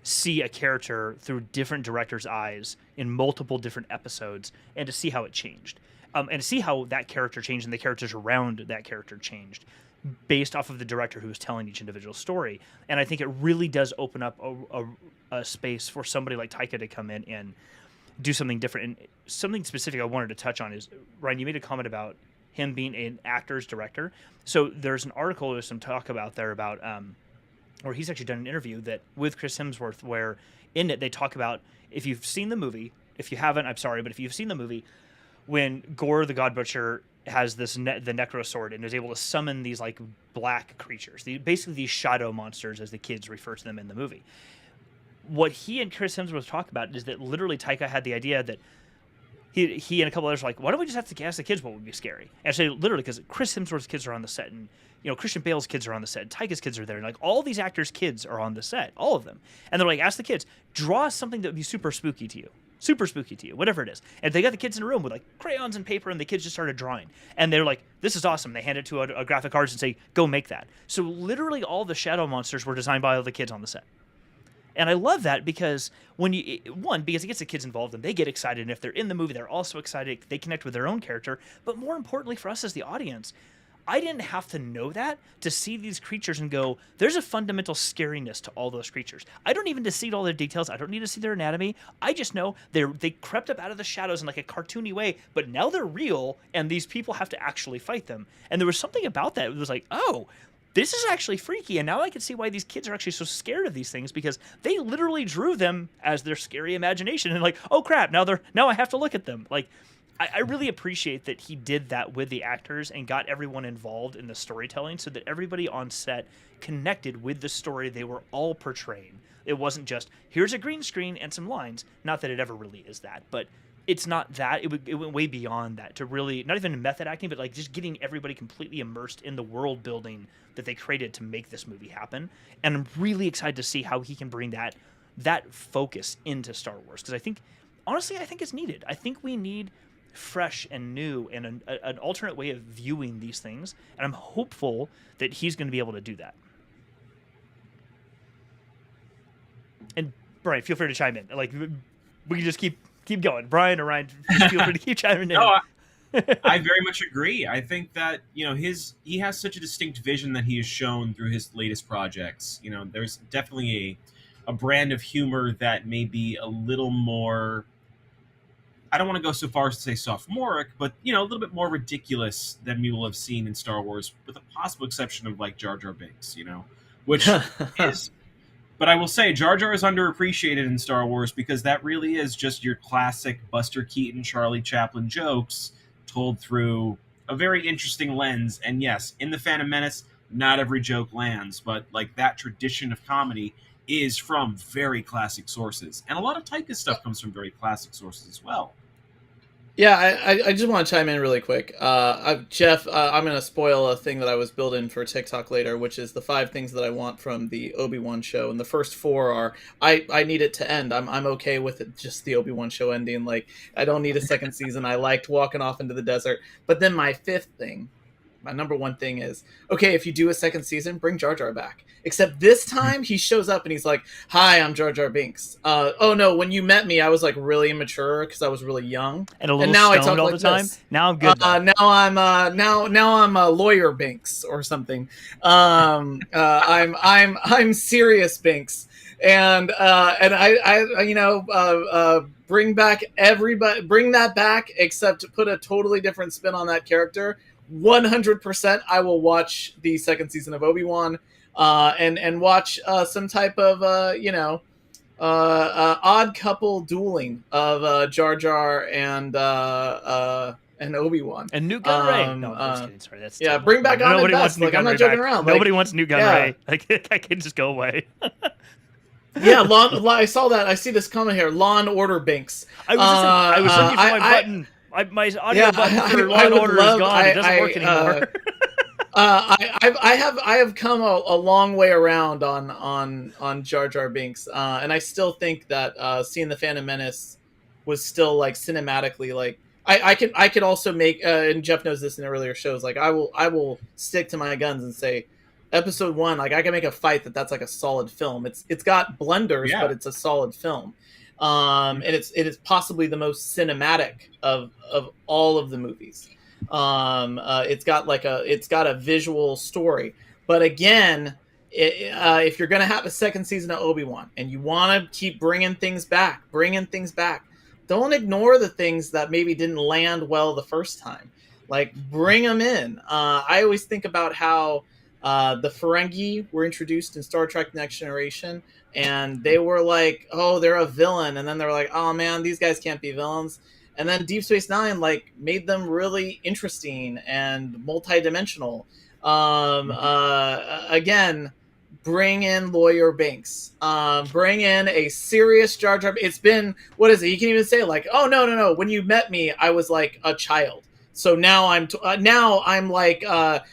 see a character through different directors' eyes in multiple different episodes and to see how it changed. And to see how that character changed and the characters around that character changed based off of the director who was telling each individual story. And I think it really does open up a space for somebody like Taika to come in and do something different. And something specific I wanted to touch on is, Ryan, you made a comment about him being an actor's director. So there's an article, there's some talk about there about, or he's actually done an interview that with Chris Hemsworth, where in it they talk about, if you've seen the movie, if you haven't, I'm sorry, but if you've seen the movie, when Gore the God Butcher has this the Necro Sword and is able to summon these like black creatures, basically these shadow monsters as the kids refer to them in the movie. What he and Chris Hemsworth talk about is that literally Taika had the idea that he and a couple others were like, why don't we just have to ask the kids what would be scary? And say literally because Chris Hemsworth's kids are on the set, and Christian Bale's kids are on the set, and Taika's kids are there, and like all these actors' kids are on the set, all of them, and they're like, ask the kids, draw something that would be super spooky to you, whatever it is. And they got the kids in a room with like crayons and paper, and the kids just started drawing. And they're like, this is awesome. They hand it to a graphic artist and say, go make that. So literally all the shadow monsters were designed by all the kids on the set. And I love that because because it gets the kids involved and they get excited. And if they're in the movie, they're also excited. They connect with their own character. But more importantly for us as the audience, I didn't have to know that to see these creatures and go, there's a fundamental scariness to all those creatures. I don't even need to see all their details. I don't need to see their anatomy. I just know they crept up out of the shadows in like a cartoony way, but now they're real and these people have to actually fight them. And there was something about that. It was like, oh, this is actually freaky. And now I can see why these kids are actually so scared of these things, because they literally drew them as their scary imagination and like, oh crap, now I have to look at them. Like, I really appreciate that he did that with the actors and got everyone involved in the storytelling so that everybody on set connected with the story they were all portraying. It wasn't just, here's a green screen and some lines. Not that it ever really is that, but it's not that. It went way beyond that to really, not even method acting, but like just getting everybody completely immersed in the world building that they created to make this movie happen. And I'm really excited to see how he can bring that focus into Star Wars. Because honestly, I think it's needed. I think we need fresh and new and an alternate way of viewing these things, and I'm hopeful that he's going to be able to do that. And Brian, feel free to chime in. Like, we can just keep going. Brian or Ryan, feel free to keep chiming in. No, I very much agree. I think that he has such a distinct vision that he has shown through his latest projects. There's definitely a brand of humor that may be a little more, I don't want to go so far as to say sophomoric, but a little bit more ridiculous than we will have seen in Star Wars, with a possible exception of like Jar Jar Binks, which is. But I will say Jar Jar is underappreciated in Star Wars because that really is just your classic Buster Keaton, Charlie Chaplin jokes told through a very interesting lens. And yes, in The Phantom Menace, not every joke lands, but like that tradition of comedy is from very classic sources. And a lot of Taika's stuff comes from very classic sources as well. Yeah, I just want to chime in really quick. Jeff, I'm going to spoil a thing that I was building for TikTok later, which is the 5 things that I want from the Obi-Wan show. And the first 4 are, I need it to end. I'm okay with it, just the Obi-Wan show ending. Like, I don't need a second season. I liked walking off into the desert. But then my 5th thing, my number 1 thing is, okay, if you do a second season, bring Jar Jar back. Except this time he shows up and he's like, "Hi, I'm Jar Jar Binks." Oh no, when you met me, I was like really immature because I was really young, and a little now stoned I talk all like the time. This. Now I'm good. Now I'm a lawyer Binks or something. I'm serious Binks, and I bring back everybody, bring that back, except to put a totally different spin on that character. 100%, I will watch the second season of Obi-Wan. And watch some type of odd couple dueling of Jar Jar and and Obi-Wan. And Newt Gunray. No, I'm just kidding. Sorry, that's yeah. terrible. Bring back on Nobody and wants best. Newt Like, I'm not Gunray joking back. around. Nobody Like, wants Newt Gunray. Like that can just go away. yeah, I saw that. I see this comment here. Law and Order Binks. I was looking for my button. My audio button for Law and Order is gone. It doesn't work anymore. I have come a long way around on Jar Jar Binks, and I still think that seeing the Phantom Menace was still like cinematically like I could also make and Jeff knows this in earlier shows, like I will stick to my guns and say episode 1, like I can make a fight that's like a solid film. It's got blunders, but it's a solid film. And it is possibly the most cinematic of all of the movies. It's got a visual story, but again, if you're gonna have a second season of Obi-Wan and you want to keep bringing things back, don't ignore the things that maybe didn't land well the first time. Like, bring them in. I always think about how the Ferengi were introduced in Star Trek Next Generation, and they were like, oh, they're a villain, and then they were like, oh man, these guys can't be villains. And then Deep Space Nine like made them really interesting and multidimensional. Again, bring in Lawyer Binks. Bring in a serious Jar Jar. It's been, what is it? You can even say like, oh no. When you met me, I was like a child. So now I'm like a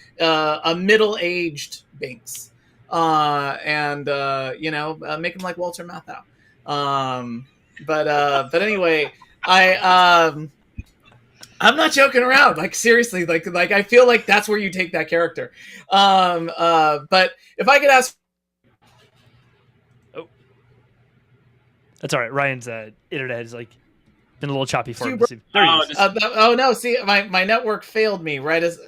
middle-aged Binks. And make him like Walter Matthau. But anyway. I'm not joking around. Like, seriously, like I feel like that's where you take that character. But if I could ask, that's all right. Ryan's internet has like been a little choppy for him. No, see, my network failed me right as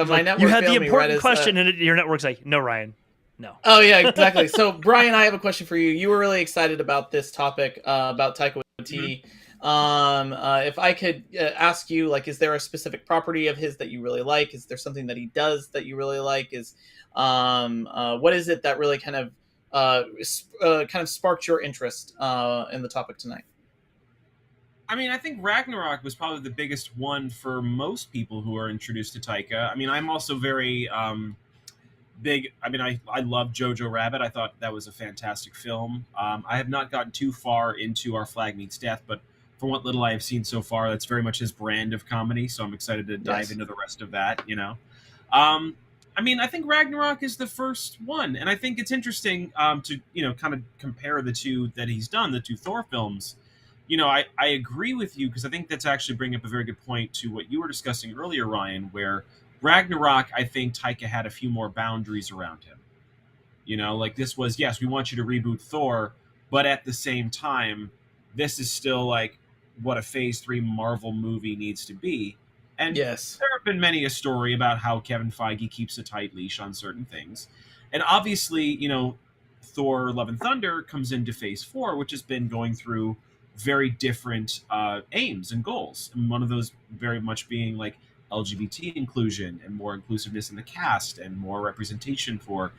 my network. You had the failed me important right question, and your network's like, no, Ryan, no. Oh yeah, exactly. So Brian, I have a question for you. You were really excited about this topic about Taika Waititi. Mm-hmm. If I could ask you, like, is there a specific property of his that you really like? Is there something that he does that you really like? What is it that really kind of sparked your interest in the topic tonight? I mean, I think Ragnarok was probably the biggest one for most people who are introduced to Taika. I mean, I'm also very big. I mean, I love Jojo Rabbit. I thought that was a fantastic film. I have not gotten too far into Our Flag Means Death, but from what little I have seen so far, that's very much his brand of comedy. So I'm excited to dive into the rest of that, I mean, I think Ragnarok is the first one. And I think it's interesting to, kind of compare the two that he's done, the two Thor films. I agree with you because I think that's actually bringing up a very good point to what you were discussing earlier, Ryan, where Ragnarok, I think Taika had a few more boundaries around him. Like this was, yes, we want you to reboot Thor, but at the same time, this is still like what a Phase 3 Marvel movie needs to be. And yes, there have been many a story about how Kevin Feige keeps a tight leash on certain things. And obviously, Thor Love and Thunder comes into Phase 4, which has been going through very different aims and goals. And one of those very much being like LGBT inclusion and more inclusiveness in the cast and more representation for,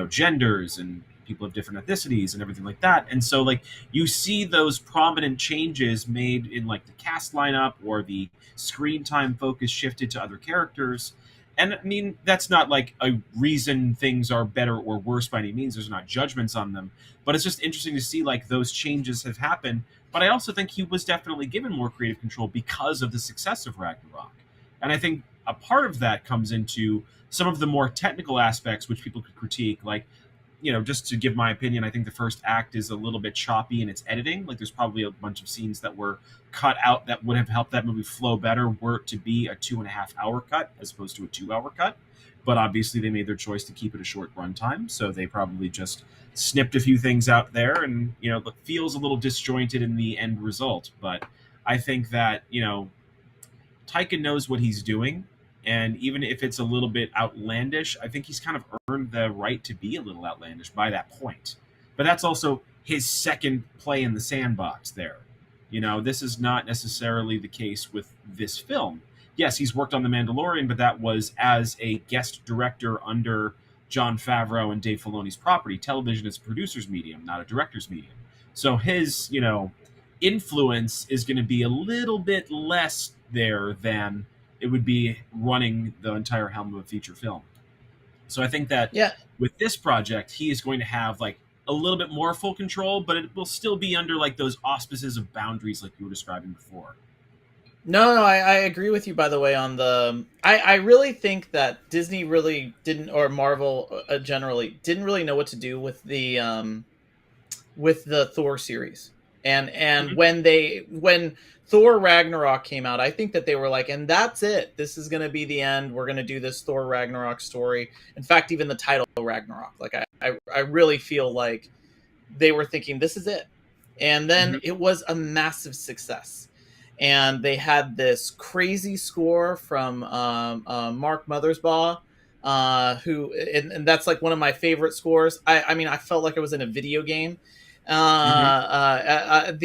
genders and people of different ethnicities and everything like that. And so like you see those prominent changes made in like the cast lineup or the screen time focus shifted to other characters. And I mean, that's not like a reason things are better or worse by any means. There's not judgments on them, but it's just interesting to see like those changes have happened. But I also think he was definitely given more creative control because of the success of Ragnarok. And I think a part of that comes into some of the more technical aspects, which people could critique, like, just to give my opinion, I think the first act is a little bit choppy in its editing. Like there's probably a bunch of scenes that were cut out that would have helped that movie flow better were it to be a 2.5 hour cut as opposed to a 2 hour cut. But obviously they made their choice to keep it a short runtime. So they probably just snipped a few things out there and, it feels a little disjointed in the end result. But I think that, Taika knows what he's doing. And even if it's a little bit outlandish, I think he's kind of earned the right to be a little outlandish by that point. But that's also his second play in the sandbox there. This is not necessarily the case with this film. Yes, he's worked on The Mandalorian, but that was as a guest director under Jon Favreau and Dave Filoni's property. Television is a producer's medium, not a director's medium. So his, influence is going to be a little bit less there than it would be running the entire helm of a feature film. So I think that Yeah. with this project, he is going to have like a little bit more full control, but it will still be under like those auspices of boundaries like you were describing before. No, I agree with you, by the way, on the... I really think that Disney really didn't, or Marvel generally, didn't really know what to do with the Thor series. And when Thor Ragnarok came out, I think that they were like, and that's it. This is going to be the end. We're going to do this Thor Ragnarok story. In fact, even the title Ragnarok, like I really feel like they were thinking this is it. And then it was a massive success. And they had this crazy score from Mark Mothersbaugh, who and that's like one of my favorite scores. I mean, I felt like I was in a video game. I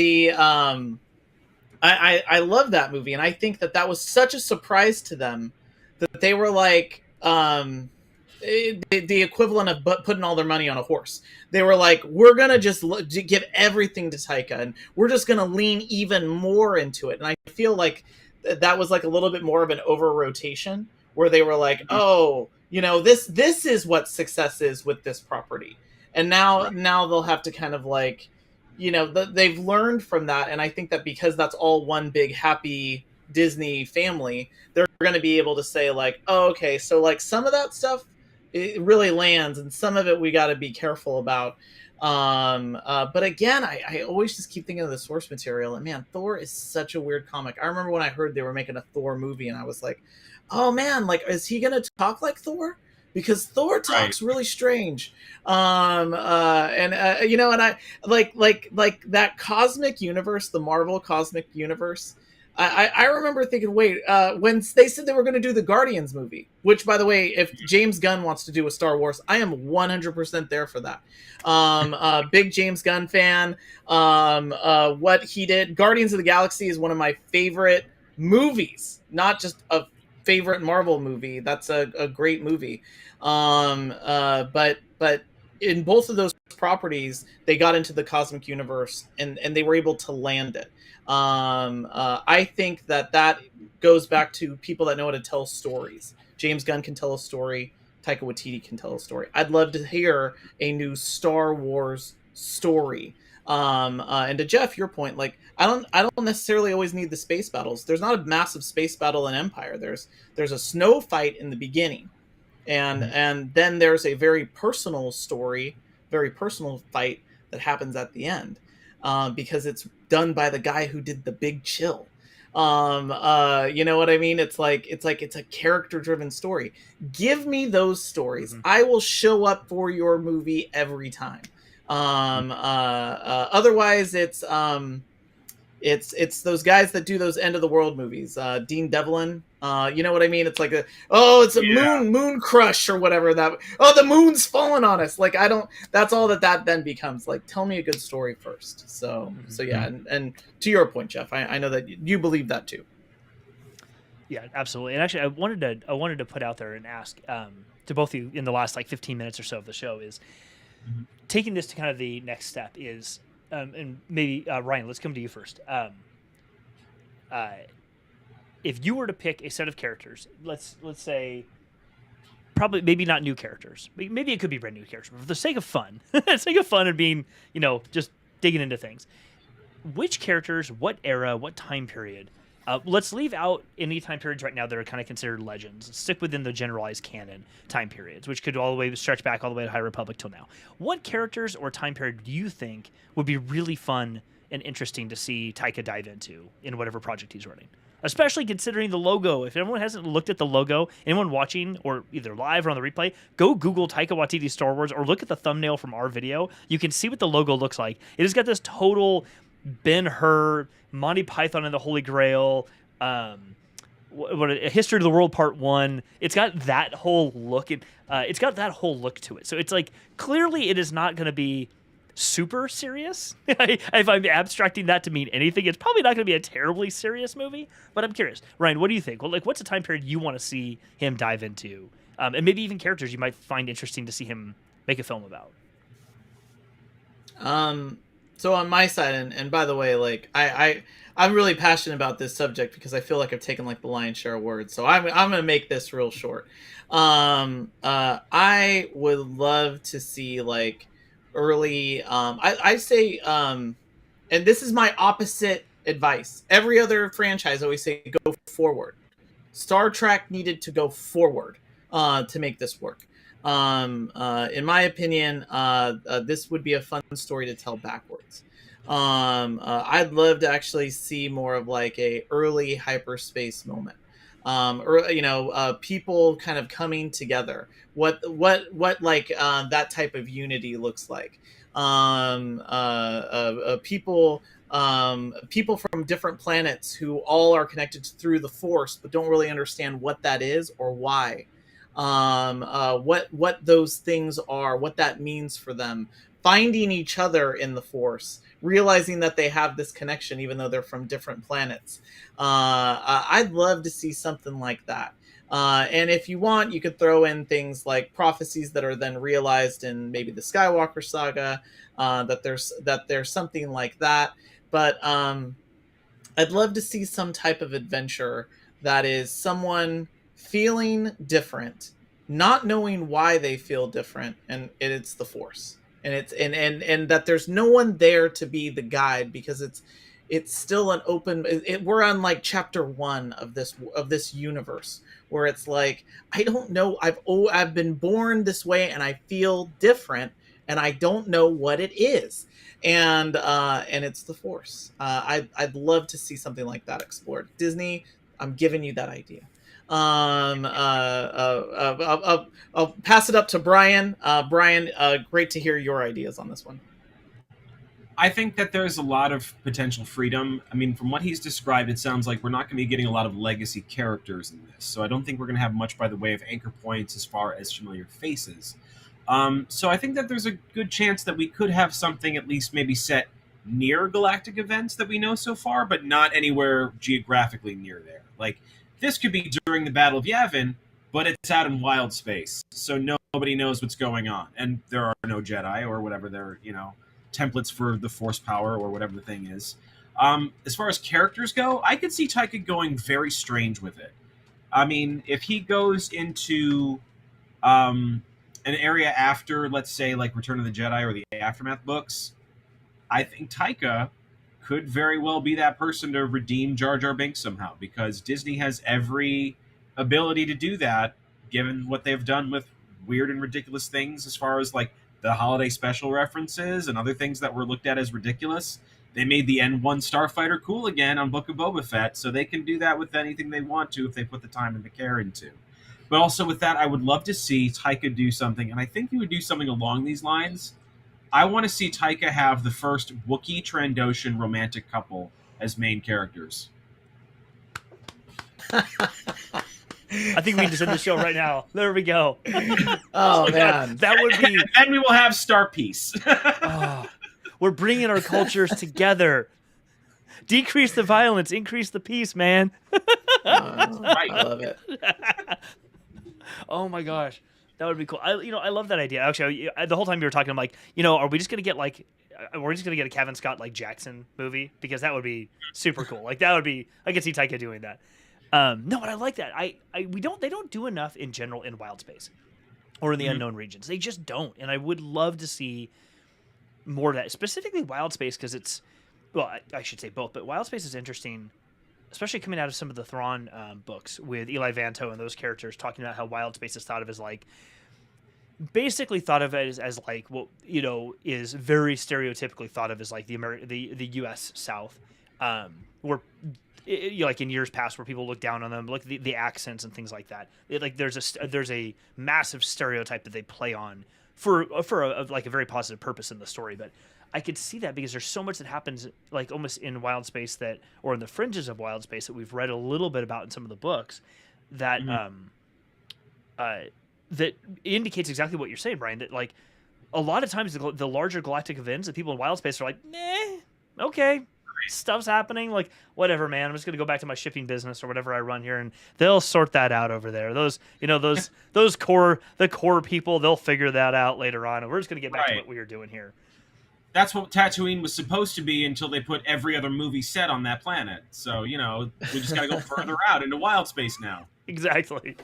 love that movie, and I think that was such a surprise to them that they were like the equivalent of putting all their money on a horse. They were like, we're gonna just give everything to Taika, and we're just gonna lean even more into it. And I feel like that was like a little bit more of an over rotation, where they were like, oh, you know, this is what success is with this property. And now they'll have to kind of like, you know, they've learned from that. And I think that because that's all one big happy Disney family, they're going to be able to say like, oh, okay, so like some of that stuff, it really lands, and some of it we got to be careful about. But again, I always just keep thinking of the source material. And man, Thor is such a weird comic. I remember when I heard they were making a Thor movie, and I was like, oh man, like, is he going to talk like Thor? Because Thor talks really strange. You know, and I like that cosmic universe, the Marvel cosmic universe. I remember thinking, wait, when they said they were going to do the Guardians movie, which, by the way, if James Gunn wants to do a Star Wars, I am 100% there for that. Big James Gunn fan. What he did, Guardians of the Galaxy is one of my favorite movies, not just a favorite Marvel movie. That's a great movie. But in both of those properties, they got into the cosmic universe, and they were able to land it. I think that goes back to people that know how to tell stories. James Gunn can tell a story. Taika Waititi can tell a story. I'd love to hear a new Star Wars story. And to Jeff, your point, like I don't necessarily always need the space battles. There's not a massive space battle in Empire. There's a snow fight in the beginning, and then there's a very personal story, very personal fight that happens at the end. Because it's done by the guy who did The Big Chill. You know what I mean? It's a character-driven story. Give me those stories. I will show up for your movie every time. Otherwise, it's those guys that do those end of the world movies. Dean Devlin. You know what I mean? It's like it's a moon crush or whatever that. Oh, the moon's falling on us. Like that's all that then becomes. Like, tell me a good story first. So yeah. And to your point, Jeff, I know that you believe that too. Yeah, absolutely. And actually, I wanted to put out there and ask to both of you in the last like 15 minutes or so of the show is taking this to kind of the next step is. And maybe Ryan, let's come to you first. If you were to pick a set of characters, let's say, probably maybe not new characters, maybe it could be brand new characters, but for the sake of fun, and being, you know, just digging into things. Which characters, what era, what time period? Let's leave out any time periods right now that are kind of considered legends. Let's stick within the generalized canon time periods, which could all the way stretch back all the way to High Republic till now. What characters or time period do you think would be really fun and interesting to see Taika dive into in whatever project he's running? Especially considering the logo. If everyone hasn't looked at the logo, anyone watching or either live or on the replay, go Google Taika Waititi Star Wars or look at the thumbnail from our video. You can see what the logo looks like. It has got this total Ben-Hur, Monty Python and the Holy Grail, what a History of the World Part 1. It's got that whole look. To it. So it's like, clearly it is not going to be super serious. If I'm abstracting that to mean anything, it's probably not going to be a terribly serious movie, but I'm curious. Ryan, what do you think? Well, like, what's a time period you want to see him dive into? And maybe even characters you might find interesting to see him make a film about. So on my side, and by the way, like I'm really passionate about this subject because I feel like I've taken like the lion's share of words. So I'm gonna make this real short. I would love to see like early. I say and this is my opposite advice. Every other franchise always say go forward. Star Trek needed to go forward to make this work. In my opinion, this would be a fun story to tell backwards. I'd love to actually see more of like a early hyperspace moment. Or people kind of coming together. What like that type of unity looks like. People from different planets who all are connected through the Force, but don't really understand what that is or why. What those things are, what that means for them, finding each other in the Force, realizing that they have this connection even though they're from different planets. I'd love to see something like that. And if you want, you could throw in things like prophecies that are then realized in maybe the Skywalker saga. That there's something like that. But I'd love to see some type of adventure that is someone feeling different, not knowing why they feel different, and it's the Force, and it's and that there's no one there to be the guide because it's still an open. We're on like chapter 1 of this universe where it's like I don't know. I've been born this way and I feel different and I don't know what it is. And it's the Force. I'd love to see something like that explored. Disney, I'm giving you that idea. I'll pass it up to Brian. Brian, great to hear your ideas on this one. I think that there's a lot of potential freedom. I mean, from what he's described, it sounds like we're not going to be getting a lot of legacy characters in this. So I don't think we're going to have much by the way of anchor points as far as familiar faces. So I think that there's a good chance that we could have something at least maybe set near galactic events that we know so far, but not anywhere geographically near there. Like, this could be during the Battle of Yavin, but it's out in wild space, so nobody knows what's going on. And there are no Jedi or whatever their, templates for the Force power or whatever the thing is. As far as characters go, I could see Taika going very strange with it. I mean, if he goes into an area after, let's say, like Return of the Jedi or the Aftermath books, I think Taika could very well be that person to redeem Jar Jar Binks somehow, because Disney has every ability to do that, given what they've done with weird and ridiculous things as far as, like, the holiday special references and other things that were looked at as ridiculous. They made the N1 Starfighter cool again on Book of Boba Fett, so they can do that with anything they want to if they put the time and the care into. But also with that, I would love to see Taika do something, and I think he would do something along these lines. I want to see Taika have the first Wookiee Trandoshan romantic couple as main characters. I think we can just end the show right now. There we go. Oh, man. That would be... And we will have Star Peace. We're bringing our cultures together. Decrease the violence, increase the peace, man. Right. I love it. Oh, my gosh. That would be cool. I love that idea. Actually, the whole time you were talking, I'm like, are we just going to get, like... We're just going to get a Kevin Scott, like, Jackson movie? Because that would be super cool. Like, that would be... I could see Taika doing that. No, but I like that. They don't do enough in general in wild space or in the unknown regions. They just don't. And I would love to see more of that, specifically wild space, because it's, well, I should say both, but wild space is interesting, especially coming out of some of the Thrawn books with Eli Vanto and those characters talking about how wild space is thought of as like, basically thought of as like what, is very stereotypically thought of as like the U.S. South, where, like in years past, where people look down on them, like the accents and things like that. There's a massive stereotype that they play on for a very positive purpose in the story. But I could see that because there's so much that happens like almost in wild space or in the fringes of wild space that we've read a little bit about in some of the books that that indicates exactly what you're saying, Brian. That like a lot of times the larger galactic events, the people in wild space are like, okay. Stuff's happening, like whatever, man. I'm just gonna go back to my shipping business or whatever I run here, and they'll sort that out over there. Those core people, they'll figure that out later on, and we're just gonna get back to what we were doing here. that's what Tatooine was supposed to be until they put every other movie set on that planet. So, you know, we just got to go further out into wild space now. Exactly.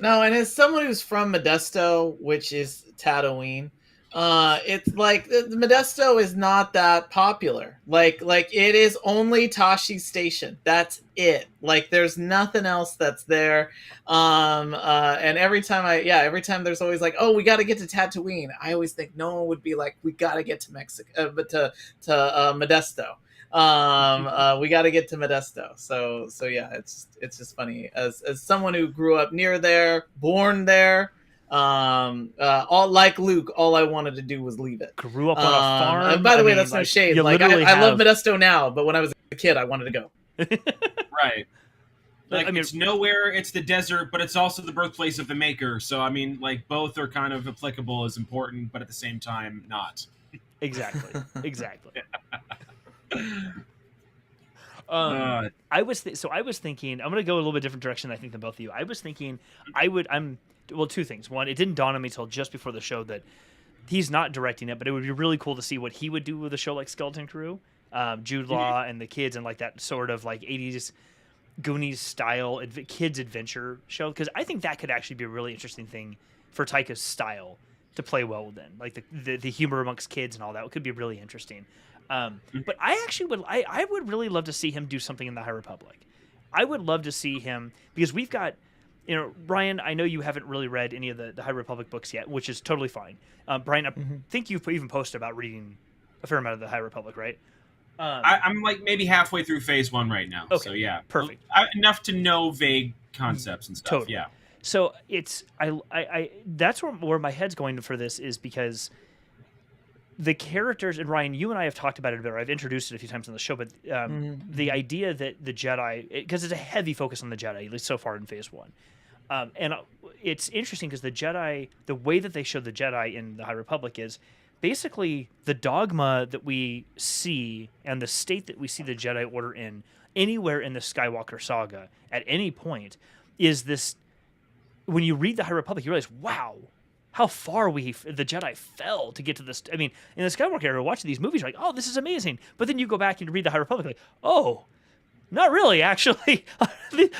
No, and as someone who's from Modesto, which is Tatooine, it's like the Modesto is not that popular. Like it is only Tashi Station. That's it. Like there's nothing else that's there. And every time there's always like, oh, we got to get to Tatooine. I always think no one would be like, we got to get to Mexico, but to Modesto. We got to get to Modesto. So yeah, it's just funny as someone who grew up near there, born there. All like Luke, all I wanted to do was leave it. Grew up on a farm. And by the way, that's no shade. Like I love Modesto now, but when I was a kid, I wanted to go. Right. Like, I mean, it's nowhere. It's the desert, but it's also the birthplace of the maker. So I mean, like both are kind of applicable as important, but at the same time, not. Exactly. I was thinking I'm going to go a little bit different direction I think than both of you. I was thinking two things. One, it didn't dawn on me till just before the show that he's not directing it, but it would be really cool to see what he would do with a show like Skeleton Crew, Jude Law and the kids, and like that sort of like 80s Goonies style kids adventure show, because I think that could actually be a really interesting thing for Taika's style to play well within, like the humor amongst kids and all that could be really interesting. But I would really love to see him do something in the High Republic. I would love to see him, because we've got, you know, Brian, I know you haven't really read any of the High Republic books yet, which is totally fine. Brian, I think you've even posted about reading a fair amount of the High Republic, right? I'm like maybe halfway through phase 1 right now. Okay, so yeah, perfect. Enough to know vague concepts and stuff. Totally. Yeah. So it's I that's where my head's going for this, is because the characters, and Ryan, you and I have talked about it a bit, or I've introduced it a few times on the show, but the idea that the Jedi, because it's a heavy focus on the Jedi, at least so far in phase 1. And it's interesting because the Jedi, the way that they show the Jedi in the High Republic is basically the dogma that we see and the state that we see the Jedi Order in anywhere in the Skywalker saga at any point is this. When you read the High Republic, you realize, wow, how far the Jedi fell to get to this. I mean, in the Skywalker era, watching these movies, you're like, oh, this is amazing. But then you go back and read the High Republic, like, oh, not really, actually.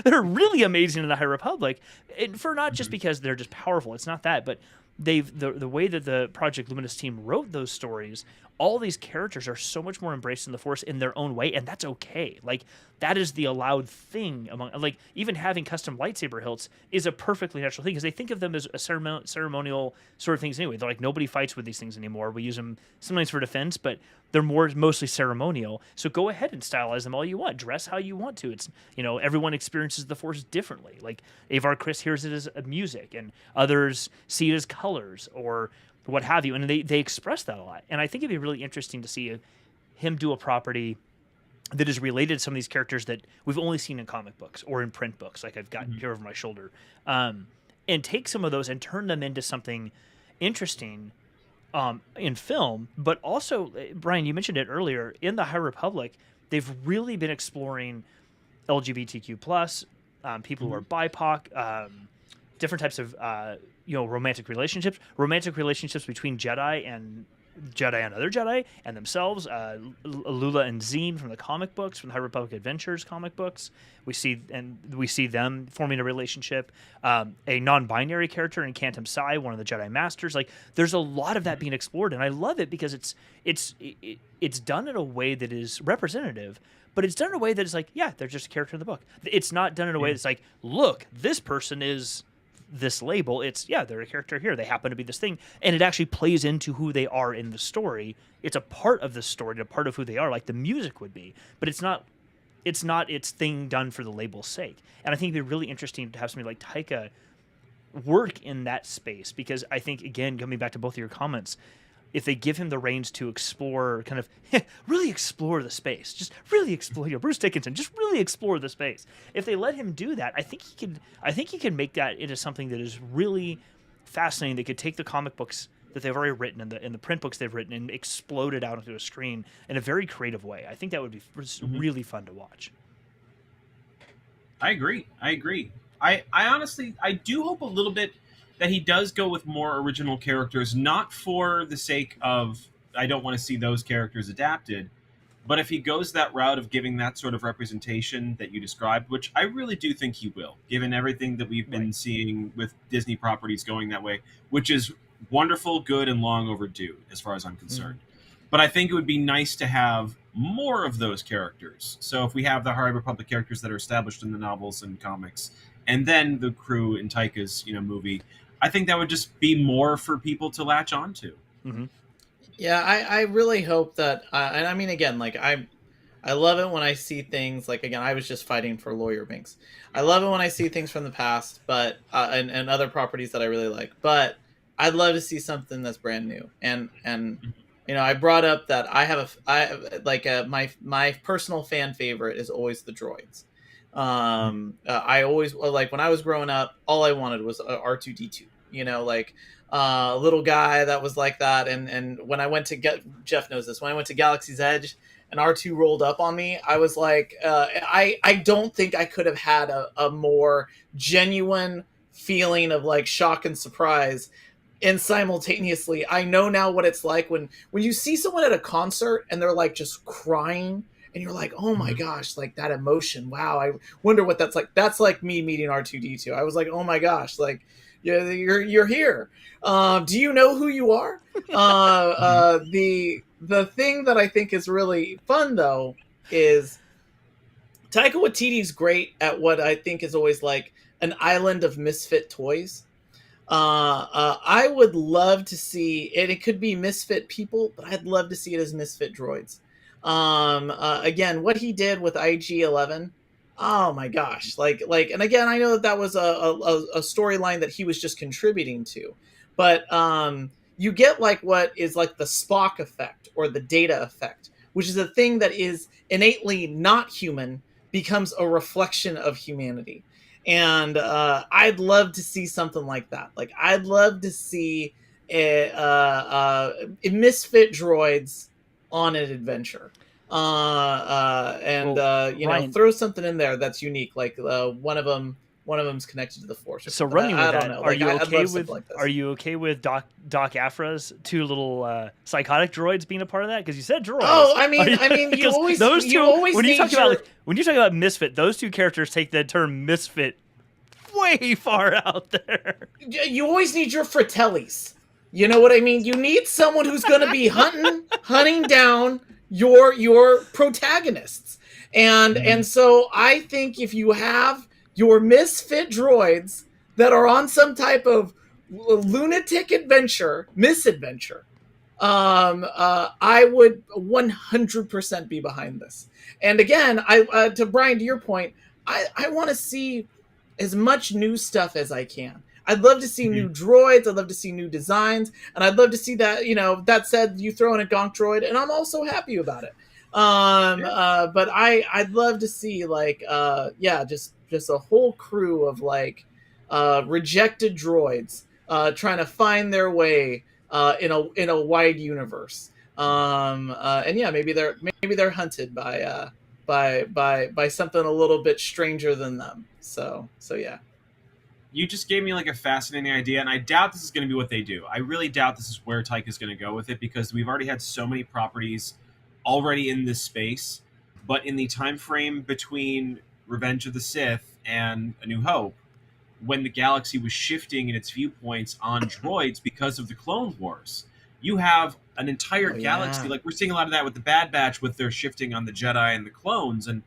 They're really amazing in the High Republic. And for not just because they're just powerful. It's not that, but the way that the Project Luminous team wrote those stories, all these characters are so much more embraced in the Force in their own way, and that's okay. Like, that is the allowed thing among, like, even having custom lightsaber hilts is a perfectly natural thing, because they think of them as a ceremonial sort of things anyway. They're like, nobody fights with these things anymore. We use them sometimes for defense, but they're mostly ceremonial. So go ahead and stylize them all you want. Dress how you want to. It's, you know, everyone experiences the Force differently. Like, Avar Kriss hears it as music, and others see it as colors or what have you, and they express that a lot. And I think it'd be really interesting to see him do a property that is related to some of these characters that we've only seen in comic books or in print books, like I've got here over my shoulder, and take some of those and turn them into something interesting in film. But also, Brian, you mentioned it earlier, in the High Republic, they've really been exploring LGBTQ+, people who are BIPOC, different types of romantic relationships between Jedi and other Jedi and themselves. Lula and Zine from the comic books, from the High Republic Adventures comic books. We see them forming a relationship. A non-binary character in Cantum Psi, one of the Jedi Masters. Like, there's a lot of that being explored, and I love it because it's done in a way that is representative. But it's done in a way that is like, yeah, they're just a character in the book. It's not done in a way that's like, look, this person is this label. It's, yeah, they're a character here. They happen to be this thing. And it actually plays into who they are in the story. It's a part of the story, a part of who they are, like the music would be. But it's not its thing done for the label's sake. And I think it'd be really interesting to have somebody like Taika work in that space, because I think, again, coming back to both of your comments, if they give him the reins to explore, kind of really explore the space, just really explore, Bruce Dickinson, just really explore the space. If they let him do that, I think he can make that into something that is really fascinating. They could take the comic books that they've already written and the print books they've written and explode it out onto a screen in a very creative way. I think that would be really fun to watch. I agree. I honestly, I do hope a little bit that he does go with more original characters, not for the sake of I don't want to see those characters adapted. But if he goes that route of giving that sort of representation that you described, which I really do think he will, given everything that we've been seeing with Disney properties going that way, which is wonderful, good, and long overdue, as far as I'm concerned. But I think it would be nice to have more of those characters. So if we have the High Republic characters that are established in the novels and comics, and then the crew in Taika's movie, I think that would just be more for people to latch onto. Mm-hmm. Yeah, I really hope that, and I mean, again, like I love it when I see things like, again, I was just fighting for Lawyer Binks. I love it when I see things from the past, but and other properties that I really like. But I'd love to see something that's brand new. And I brought up that my personal fan favorite is always the droids. I always, like, when I was growing up, all I wanted was R2D2. A little guy that was like that. And when I went to Jeff knows this, when I went to Galaxy's Edge and R2 rolled up on me, I was like, I don't think I could have had a more genuine feeling of like shock and surprise. And simultaneously, I know now what it's like when you see someone at a concert and they're like just crying and you're like, oh my gosh, like that emotion. Wow. I wonder what that's like. That's like me meeting R2D2. I was like, oh my gosh, like, yeah, you're here. Do you know who you are? The thing that I think is really fun though is Taika Waititi's great at what I think is always like an island of misfit toys. I would love to see it. It could be misfit people, but I'd love to see it as misfit droids. Again, what he did with IG-11. Oh my gosh. And again, I know that was a storyline that he was just contributing to, but, you get like what is like the Spock effect or the Data effect, which is a thing that is innately not human becomes a reflection of humanity. And, I'd love to see something like that. Like I'd love to see misfit droids on an adventure. Ryan, throw something in there that's unique, like one of them's connected to the Force. So running with that, are you okay with Doc Afra's two little psychotic droids being a part of that? Because you said droids. Oh, I mean, you always when you talk about misfit, those two characters take the term misfit way far out there. You always need your fratellis. You know what I mean? You need someone who's going to be hunting down your protagonists. And so I think if you have your misfit droids that are on some type of lunatic misadventure, I would 100% be behind this. And again, to Brian, to your point, I want to see as much new stuff as I can. I'd love to see new droids. I'd love to see new designs. And I'd love to see that, that said, you throw in a gonk droid, and I'm also happy about it. But I'd love to see, like, just a whole crew of, like, rejected droids trying to find their way in a wide universe. Maybe they're hunted by something a little bit stranger than them. So yeah. You just gave me like a fascinating idea, and I doubt this is going to be what they do. I really doubt this is where Taika's going to go with it, because we've already had so many properties already in this space. But in the time frame between Revenge of the Sith and A New Hope, when the galaxy was shifting in its viewpoints on droids because of the Clone Wars, you have an entire galaxy. Like, we're seeing a lot of that with the Bad Batch, with their shifting on the Jedi and the clones, and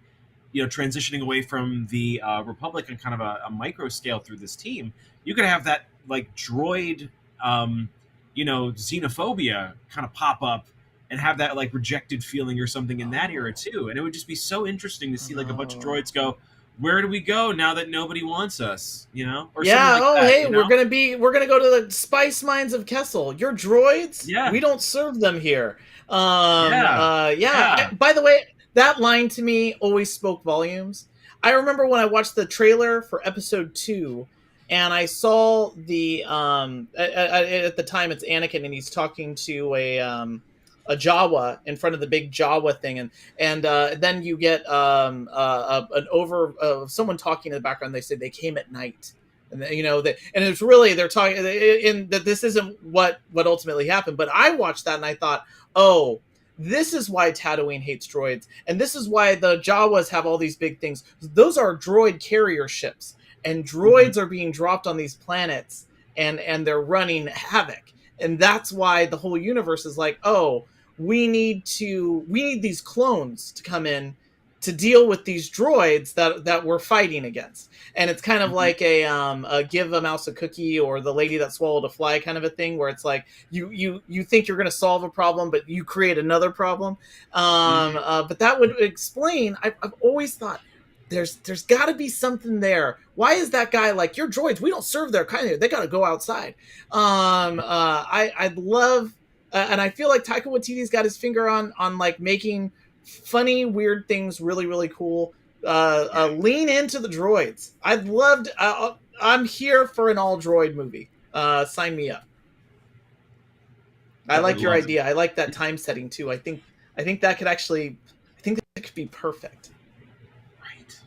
transitioning away from the Republic on kind of a micro scale through this team. You could have that like droid, xenophobia kind of pop up and have that like rejected feeling or something in that era too. And it would just be so interesting to see like a bunch of droids go, where do we go now that nobody wants us? Or hey, we're gonna go to the spice mines of Kessel. Your droids? Yeah, we don't serve them here. By the way, that line to me always spoke volumes. I remember when I watched the trailer for episode 2, and I saw the at the time it's Anakin, and he's talking to a Jawa in front of the big Jawa thing, and then you get someone talking in the background. They say they came at night And and it's really they're talking in that this isn't what ultimately happened. But I watched that and I thought, oh, this is why Tatooine hates droids, and this is why the Jawas have all these big things. Those are droid carrier ships, and droids are being dropped on these planets, and they're running havoc. And that's why the whole universe is like, oh, we need these clones to come in to deal with these droids that we're fighting against. And it's kind of like a give a mouse a cookie or the lady that swallowed a fly kind of a thing, where it's like you think you're going to solve a problem, but you create another problem. But that would explain. I've always thought there's got to be something there. Why is that guy like, your droids, we don't serve their kind of, they got to go outside. I'd love, and I feel like Taika Waititi's got his finger on like making funny, weird things really, really cool. Lean into the droids. I'd love to, I'm here for an all droid movie. Sign me up. I like your idea. I like that time setting too. I think that could actually, that could be perfect. Right.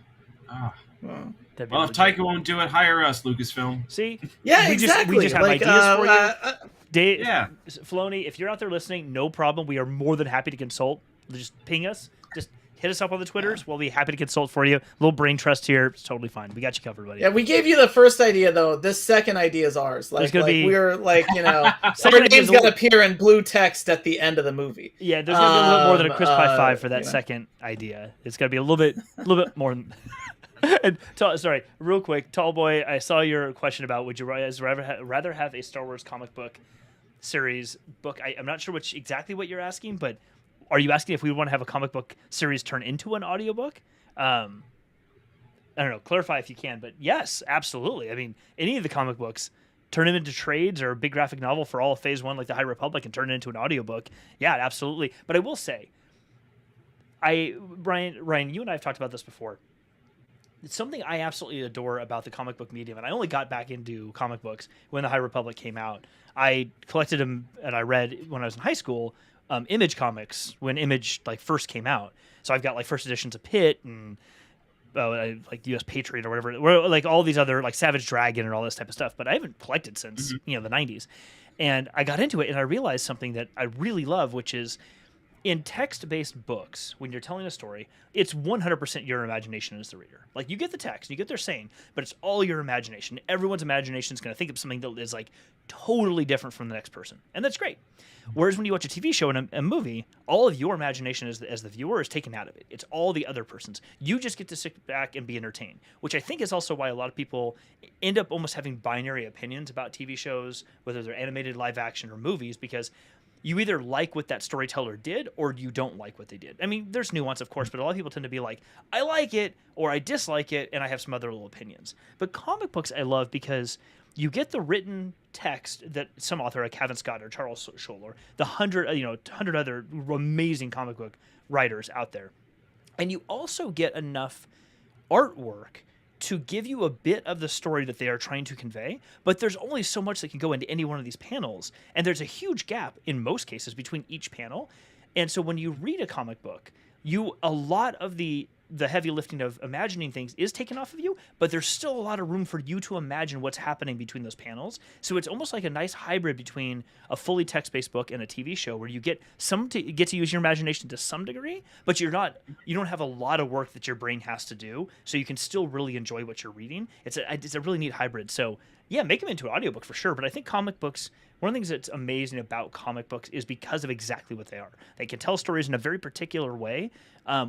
Ah. Well, if Taika won't do it, hire us, Lucasfilm. See? Yeah, exactly. We just have ideas for you. Dave, yeah. Filoni, if you're out there listening, no problem. We are more than happy to consult. Just ping us. Just hit us up on the Twitters. We'll be happy to consult for you. A little brain trust here. It's totally fine. We got you covered, buddy. Yeah, we gave you the first idea, though. This second idea is ours. We're like, our name's going to appear in blue text at the end of the movie. Yeah, there's going to be a little more than a crisp high five for that second idea. It's got to be a little bit more than... And sorry, real quick, Tall Boy, I saw your question about would you rather have a Star Wars comic book series book. I'm not sure exactly what you're asking, but are you asking if we want to have a comic book series turn into an audiobook? I don't know. Clarify if you can, but yes, absolutely. I mean, any of the comic books, turn them into trades or a big graphic novel for all of Phase 1, like the High Republic, and turn it into an audiobook. Yeah, absolutely. But I will say, Ryan, you and I have talked about this before. It's something I absolutely adore about the comic book medium, and I only got back into comic books when the High Republic came out. I collected them and I read when I was in high school, Image comics when Image first came out. So I've got first editions of Pitt and like US Patriot or whatever, like all these other Savage Dragon and all this type of stuff. But I haven't collected since the 90s, and I got into it and I realized something that I really love, which is, in text-based books, when you're telling a story, it's 100% your imagination as the reader. You get the text, you get their saying, but it's all your imagination. Everyone's imagination is going to think of something that is totally different from the next person, and that's great. Whereas when you watch a TV show and a movie, all of your imagination as the viewer is taken out of it. It's all the other person's. You just get to sit back and be entertained, which I think is also why a lot of people end up almost having binary opinions about TV shows, whether they're animated, live action, or movies, because you either like what that storyteller did or you don't like what they did. I mean, there's nuance, of course, but a lot of people tend to be like, I like it or I dislike it, and I have some other little opinions. But comic books I love because you get the written text that some author like Kevin Scott or Charles Schulz or the 100 other amazing comic book writers out there. And you also get enough artwork to give you a bit of the story that they are trying to convey, but there's only so much that can go into any one of these panels, and there's a huge gap in most cases between each panel. And so when you read a comic book, a lot of the heavy lifting of imagining things is taken off of you, but there's still a lot of room for you to imagine what's happening between those panels. So it's almost like a nice hybrid between a fully text-based book and a TV show, where you get to use your imagination to some degree, but you don't have a lot of work that your brain has to do, so you can still really enjoy what you're reading. It's a really neat hybrid. So yeah, make them into an audiobook for sure, but I think comic books, one of the things that's amazing about comic books is because of exactly what they are. They can tell stories in a very particular way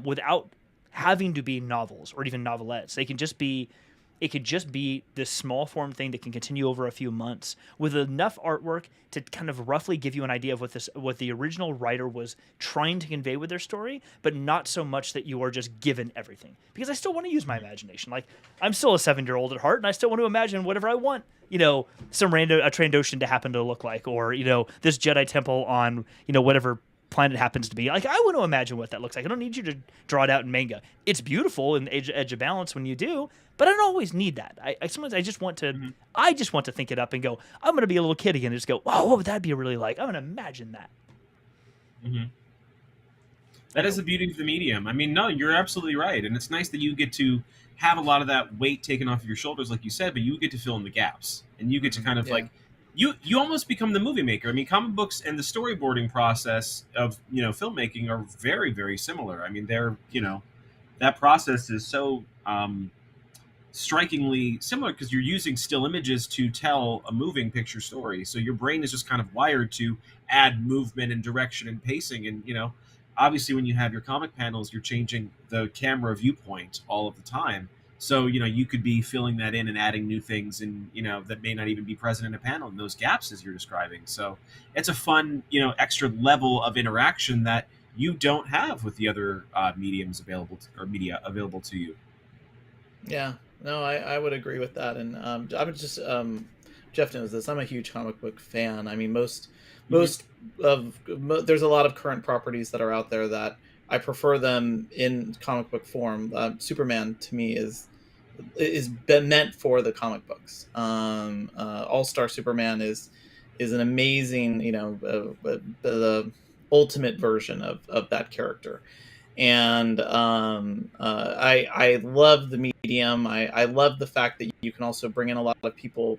without having to be novels or even novelettes. It could just be this small form thing that can continue over a few months with enough artwork to kind of roughly give you an idea of what the original writer was trying to convey with their story, but not so much that you are just given everything. Because I still want to use my imagination. I'm still a 7-year-old at heart, and I still want to imagine whatever I want, some random a Trandoshan to happen to look like, or this Jedi temple on whatever planet happens to be. I want to imagine what that looks like. I don't need you to draw it out in manga. It's beautiful in Edge of Balance when you do, but I don't always need that. Sometimes I just want to think it up and go, I'm going to be a little kid again and just go, oh, what would that be really like? I'm going to imagine that. Mm-hmm. That is the beauty of the medium. I mean, no, you're absolutely right, and it's nice that you get to have a lot of that weight taken off of your shoulders, like you said, but you get to fill in the gaps, and you get to kind of Yeah. like you almost become the movie maker. I mean, comic books and the storyboarding process of filmmaking are very very similar. I mean, they're that process is so strikingly similar because you're using still images to tell a moving picture story. So your brain is just kind of wired to add movement and direction and pacing. And, obviously when you have your comic panels, you're changing the camera viewpoint all of the time. So, you could be filling that in and adding new things and, that may not even be present in a panel in those gaps as you're describing. So it's a fun, extra level of interaction that you don't have with the other mediums available or media available to you. Yeah, no, I would agree with that, and I would just Jeff knows this. I'm a huge comic book fan. I mean, Mhm. there's a lot of current properties that are out there that I prefer them in comic book form. Superman to me is been meant for the comic books. All Star Superman is an amazing, the ultimate version of that character. And I love the medium. I love the fact that you can also bring in a lot of people,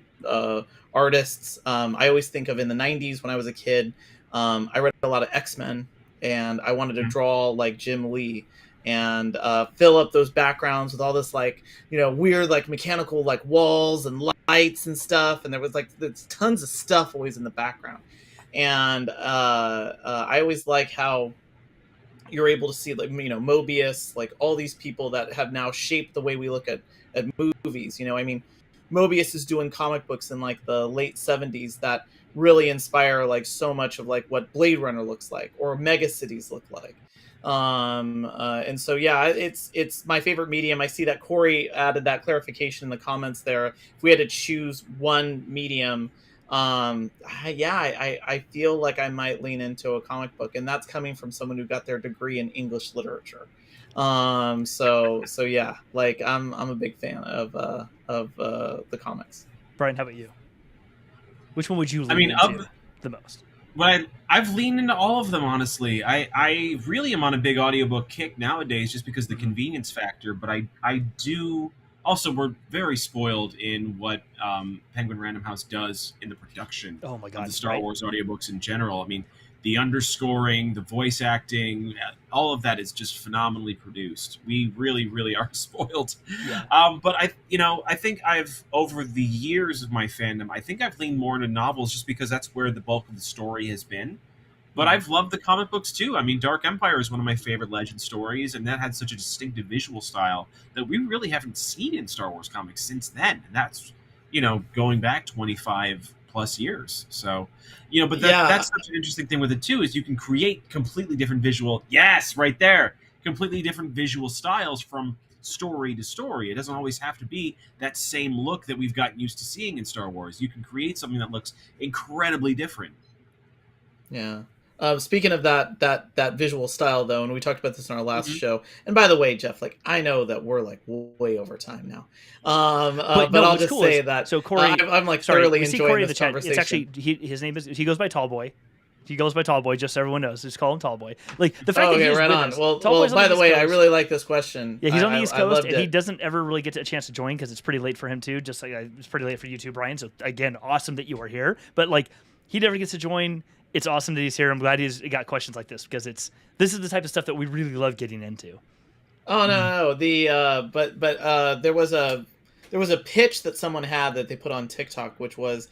artists. I always think of in the '90s when I was a kid. I read a lot of X-Men, and I wanted to Mhm. draw like Jim Lee and fill up those backgrounds with all this like weird like mechanical like walls and lights and stuff. And there was like there's tons of stuff always in the background. And I always like how you're able to see like Mobius, like all these people that have now shaped the way we look at movies. I mean, Mobius is doing comic books in like the late '70s that really inspire like so much of like what Blade Runner looks like or mega cities look like. And so yeah, it's my favorite medium. I see that Corey added that clarification in the comments there. If we had to choose one medium, I feel like I might lean into a comic book, and that's coming from someone who got their degree in English literature. So yeah, like I'm a big fan of the comics. Brian, how about you? Which one would you I lean mean, into the most? I've leaned into all of them, honestly. I really am on a big audiobook kick nowadays just because of the Mhm. convenience factor, but I do also, we're very spoiled in what Penguin Random House does in the production Oh my of the God, Star right? Wars audiobooks in general. I mean, the underscoring, the voice acting, all of that is just phenomenally produced. We really, really are spoiled. Yeah. But I think I've over the years of my fandom, I think I've leaned more into novels just because that's where the bulk of the story has been. But Mhm. I've loved the comic books too. I mean, Dark Empire is one of my favorite Legend stories, and that had such a distinctive visual style that we really haven't seen in Star Wars comics since then. And that's, going back 25 plus years. So, but Yeah, that's such an interesting thing with it too, is you can create completely different visual, yes, right there, completely different visual styles from story to story. It doesn't always have to be that same look that we've gotten used to seeing in Star Wars. You can create something that looks incredibly different. yeah. Speaking of that visual style though, and we talked about this in our last Mhm. show. And by the way, Jeff, like I know that we're like way over time now, But but no, I'll what's just cool is say that so Corey. I'm like Sorry, thoroughly we see enjoying Corey in this the chat. It's conversation. actually his name is he goes by Tallboy. He goes by Tallboy, just so everyone knows. Just call him Tallboy. Like the fact Oh, that he okay, is right with on. us. Well, Tallboy's on by the the East way, I Coast. really like this question. Yeah, he's on the East I Coast, loved and he it. doesn't ever really get a chance to join because it's pretty late for him too. Just like it's pretty late for you too, Brian. So again, awesome that you are here. But like he never gets to join. It's awesome that he's here. I'm glad he's got questions like this because this is the type of stuff that we really love getting into. Oh no, the there was a pitch that someone had that they put on TikTok, which was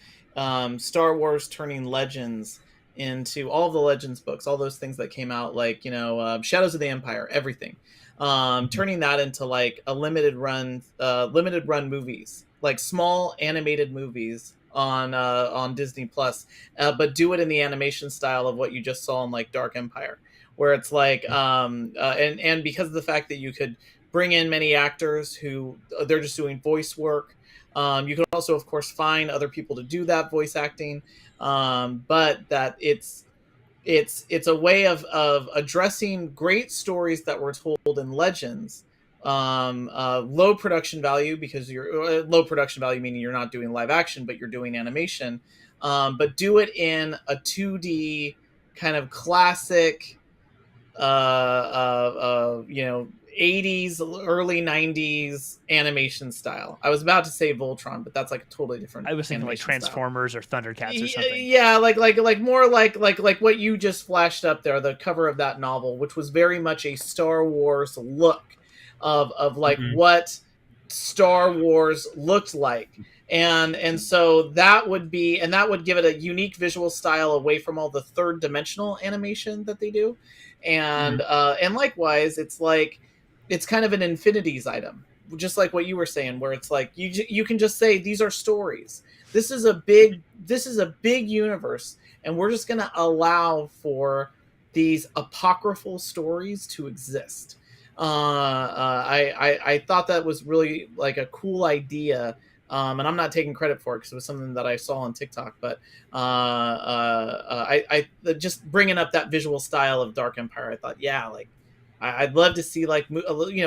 Star Wars turning Legends into all of the Legends books, all those things that came out, like Shadows of the Empire, everything, turning that into like a limited run movies, like small animated movies on Disney Plus, but do it in the animation style of what you just saw in like Dark Empire, where it's like and because of the fact that you could bring in many actors who they're just doing voice work. You can also of course find other people to do that voice acting, but that it's a way of addressing great stories that were told in Legends. Low production value, because you're low production value meaning you're not doing live action but you're doing animation, but do it in a 2D kind of classic you know, 80s, early 90s animation style. I was about to say Voltron, but that's like a totally different I was thinking like animation style. Transformers or Thundercats or something. Yeah, like more like what you just flashed up there, the cover of that novel, which was very much a Star Wars look of like what Star Wars looked like. And so that would be, and that would give it a unique visual style away from all the third dimensional animation that they do. And likewise, it's like it's kind of an infinities item, just like what you were saying, where it's like you can just say these are stories. This is a big universe, and we're just going to allow for these apocryphal stories to exist. I thought that was really like a cool idea, and I'm not taking credit for it because it was something that I saw on TikTok. But I just bringing up that visual style of Dark Empire, I thought, yeah, like I'd love to see like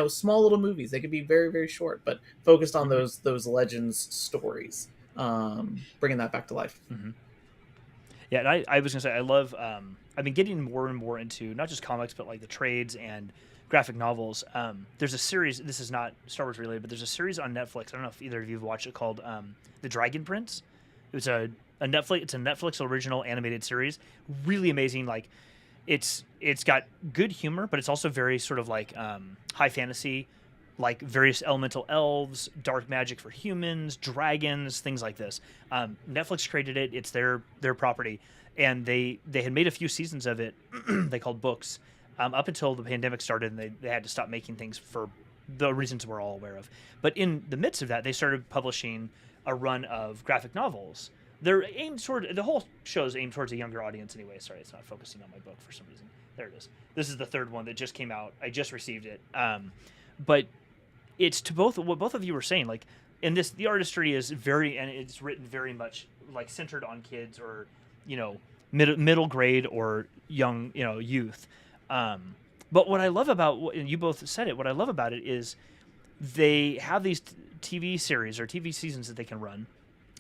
small little movies. They could be very very short, but focused on those legends stories, bringing that back to life. Mm-hmm. Yeah, and I was gonna say I love. I've been getting more and more into not just comics, but like the trades and graphic novels. There's a series. This is not Star Wars related, but there's a series on Netflix. I don't know if either of you have watched it, called The Dragon Prince. It was a Netflix. It's a Netflix original animated series. Really amazing. Like it's got good humor, but it's also very sort of like high fantasy, like various elemental elves, dark magic for humans, dragons, things like this. Netflix created it. It's their property, and they had made a few seasons of it. They called books. Up until the pandemic started, and they had to stop making things for the reasons we're all aware of. But in the midst of that, they started publishing a run of graphic novels. They're aimed toward, the whole show is aimed towards a younger audience anyway. Sorry, it's not focusing on my book for some reason. There it is. This is the third one that just came out. I just received it. But it's to both what both of you were saying. Like in this, the artistry is very, and it's written very much like centered on kids or middle grade or young youth. But what I love about, and you both said it, what I love about it is they have these TV series or TV seasons that they can run.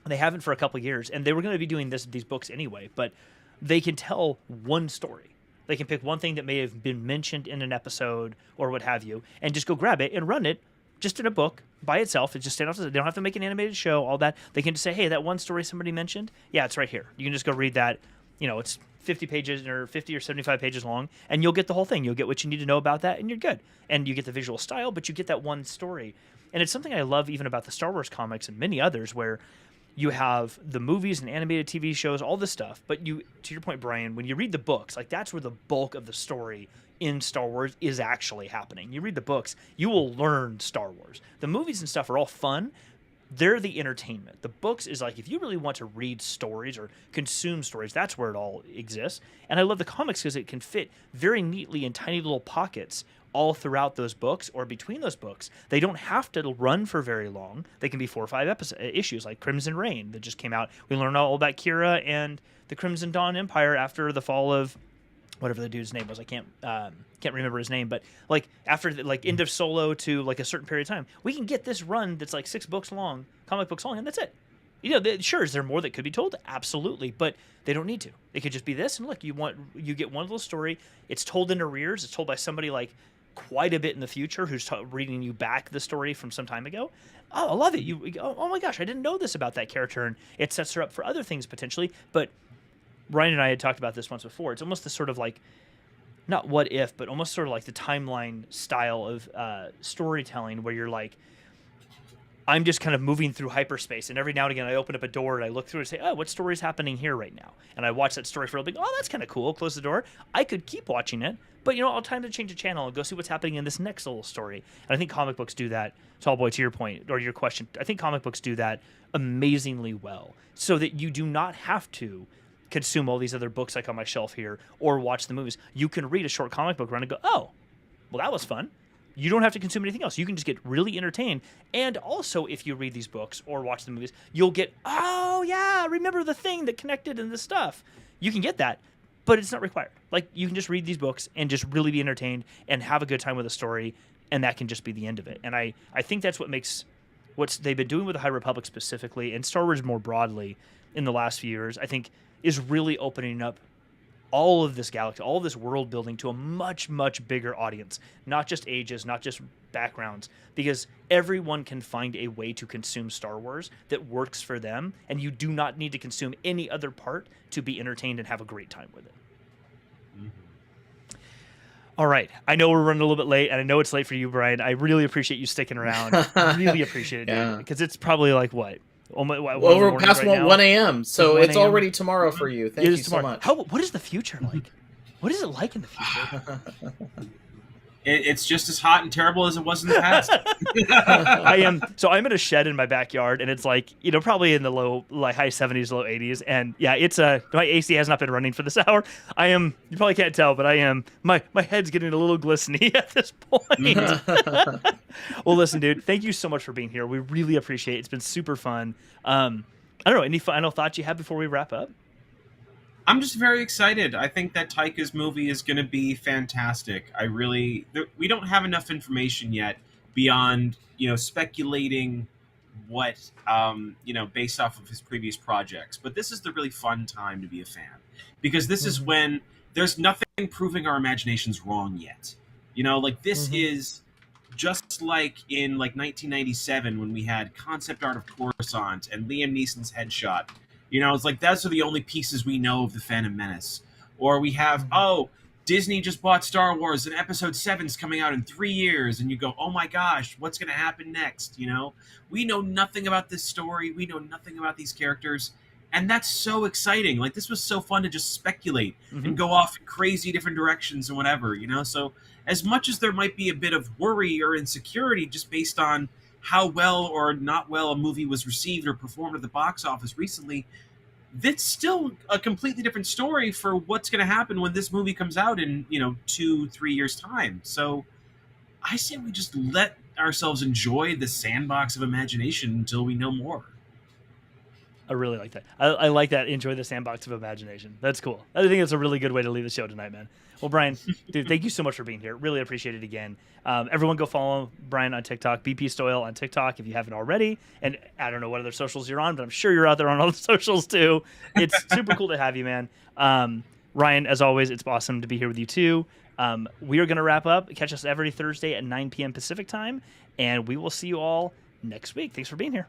They haven't for a couple of years, and they were going to be doing these books anyway, but they can tell one story. They can pick one thing that may have been mentioned in an episode or what have you, and just go grab it and run it just in a book by itself. It's just stand off. They don't have to make an animated show, all that. They can just say, hey, that one story somebody mentioned, yeah, it's right here. You can just go read that. It's 50 pages or 50 or 75 pages long, and you'll get the whole thing. You'll get what you need to know about that, and you're good. And you get the visual style, but you get that one story. And it's something I love even about the Star Wars comics and many others, where you have the movies and animated TV shows, all this stuff. But to your point, Brian, when you read the books, like that's where the bulk of the story in Star Wars is actually happening. You read the books, you will learn Star Wars. The movies and stuff are all fun. They're the entertainment. The books is like, if you really want to read stories or consume stories, that's where it all exists. And I love the comics because it can fit very neatly in tiny little pockets all throughout those books or between those books. They don't have to run for very long. They can be 4 or 5 issues, like Crimson Reign that just came out. We learned all about Kira and the Crimson Dawn Empire after the fall of whatever the dude's name was. I can't remember his name, but like after the end of Solo to like a certain period of time, we can get this run that's like 6 books long, comic books long, and that's it. Sure, is there more that could be told? Absolutely, but they don't need to. It could just be this, and look, you get one little story. It's told in arrears. It's told by somebody like quite a bit in the future who's reading you back the story from some time ago. Oh, I love it. Oh my gosh, I didn't know this about that character, and it sets her up for other things potentially. But Ryan and I had talked about this once before. It's almost this sort of like, not what if, but almost sort of like the timeline style of storytelling where you're like, I'm just kind of moving through hyperspace, and every now and again I open up a door and I look through and say, oh, what story is happening here right now? And I watch that story for a little bit. Oh, that's kind of cool. Close the door. I could keep watching it, but I'll time to change the channel and go see what's happening in this next little story. And I think comic books do that. Tallboy, to your point or your question, I think comic books do that amazingly well, so that you do not have to consume all these other books like on my shelf here or watch the movies. You can read a short comic book run and go, oh, well, that was fun. You don't have to consume anything else. You can just get really entertained. And also, if you read these books or watch the movies, you'll get, oh, yeah, remember the thing that connected in this stuff. You can get that, but it's not required. Like, you can just read these books and just really be entertained and have a good time with a story, and that can just be the end of it. And I think that's what makes what they've been doing with the High Republic specifically, and Star Wars more broadly in the last few years, I think, is really opening up all of this galaxy, all of this world building to a much, much bigger audience, not just ages, not just backgrounds, because everyone can find a way to consume Star Wars that works for them, and you do not need to consume any other part to be entertained and have a great time with it. All right. I know we're running a little bit late, and I know it's late for you, Brian. I really appreciate you sticking around. Really appreciate it, dude. Because it's probably like, what? We're past right 1 a.m., so 1 it's already tomorrow for you. Thank you so much. What is the future like? What is it like in the future? It's just as hot and terrible as it was in the past. I'm in a shed in my backyard, and it's like, probably in the high 70s, low 80s. And yeah, my AC has not been running for this hour. You probably can't tell, but my head's getting a little glistening at this point. Well, listen, dude, thank you so much for being here. We really appreciate it. It's been super fun. I don't know, any final thoughts you have before we wrap up? I'm just very excited. I think that Taika's movie is going to be fantastic. We don't have enough information yet beyond, speculating what, based off of his previous projects. But this is the really fun time to be a fan, because this is when there's nothing proving our imaginations wrong yet. This is just like in 1997 when we had concept art of Coruscant and Liam Neeson's headshot. It's like those are the only pieces we know of the Phantom Menace. Or we have, Disney just bought Star Wars and Episode 7's coming out in 3 years. And you go, oh my gosh, what's going to happen next? We know nothing about this story. We know nothing about these characters. And that's so exciting. This was so fun to just speculate and go off in crazy different directions and whatever, So as much as there might be a bit of worry or insecurity just based on how well or not well a movie was received or performed at the box office recently, that's still a completely different story for what's going to happen when this movie comes out in 2-3 years time. So I say we just let ourselves enjoy the sandbox of imagination until we know more. I really like that. I like that. Enjoy the sandbox of imagination. That's cool. I think it's a really good way to leave the show tonight, man. Well, Brian, dude, thank you so much for being here. Really appreciate it again. Everyone go follow Brian on TikTok, BP Stoyle on TikTok if you haven't already. And I don't know what other socials you're on, but I'm sure you're out there on all the socials too. It's super cool to have you, man. Ryan, as always, it's awesome to be here with you too. We are going to wrap up. Catch us every Thursday at 9 p.m. Pacific time, and we will see you all next week. Thanks for being here.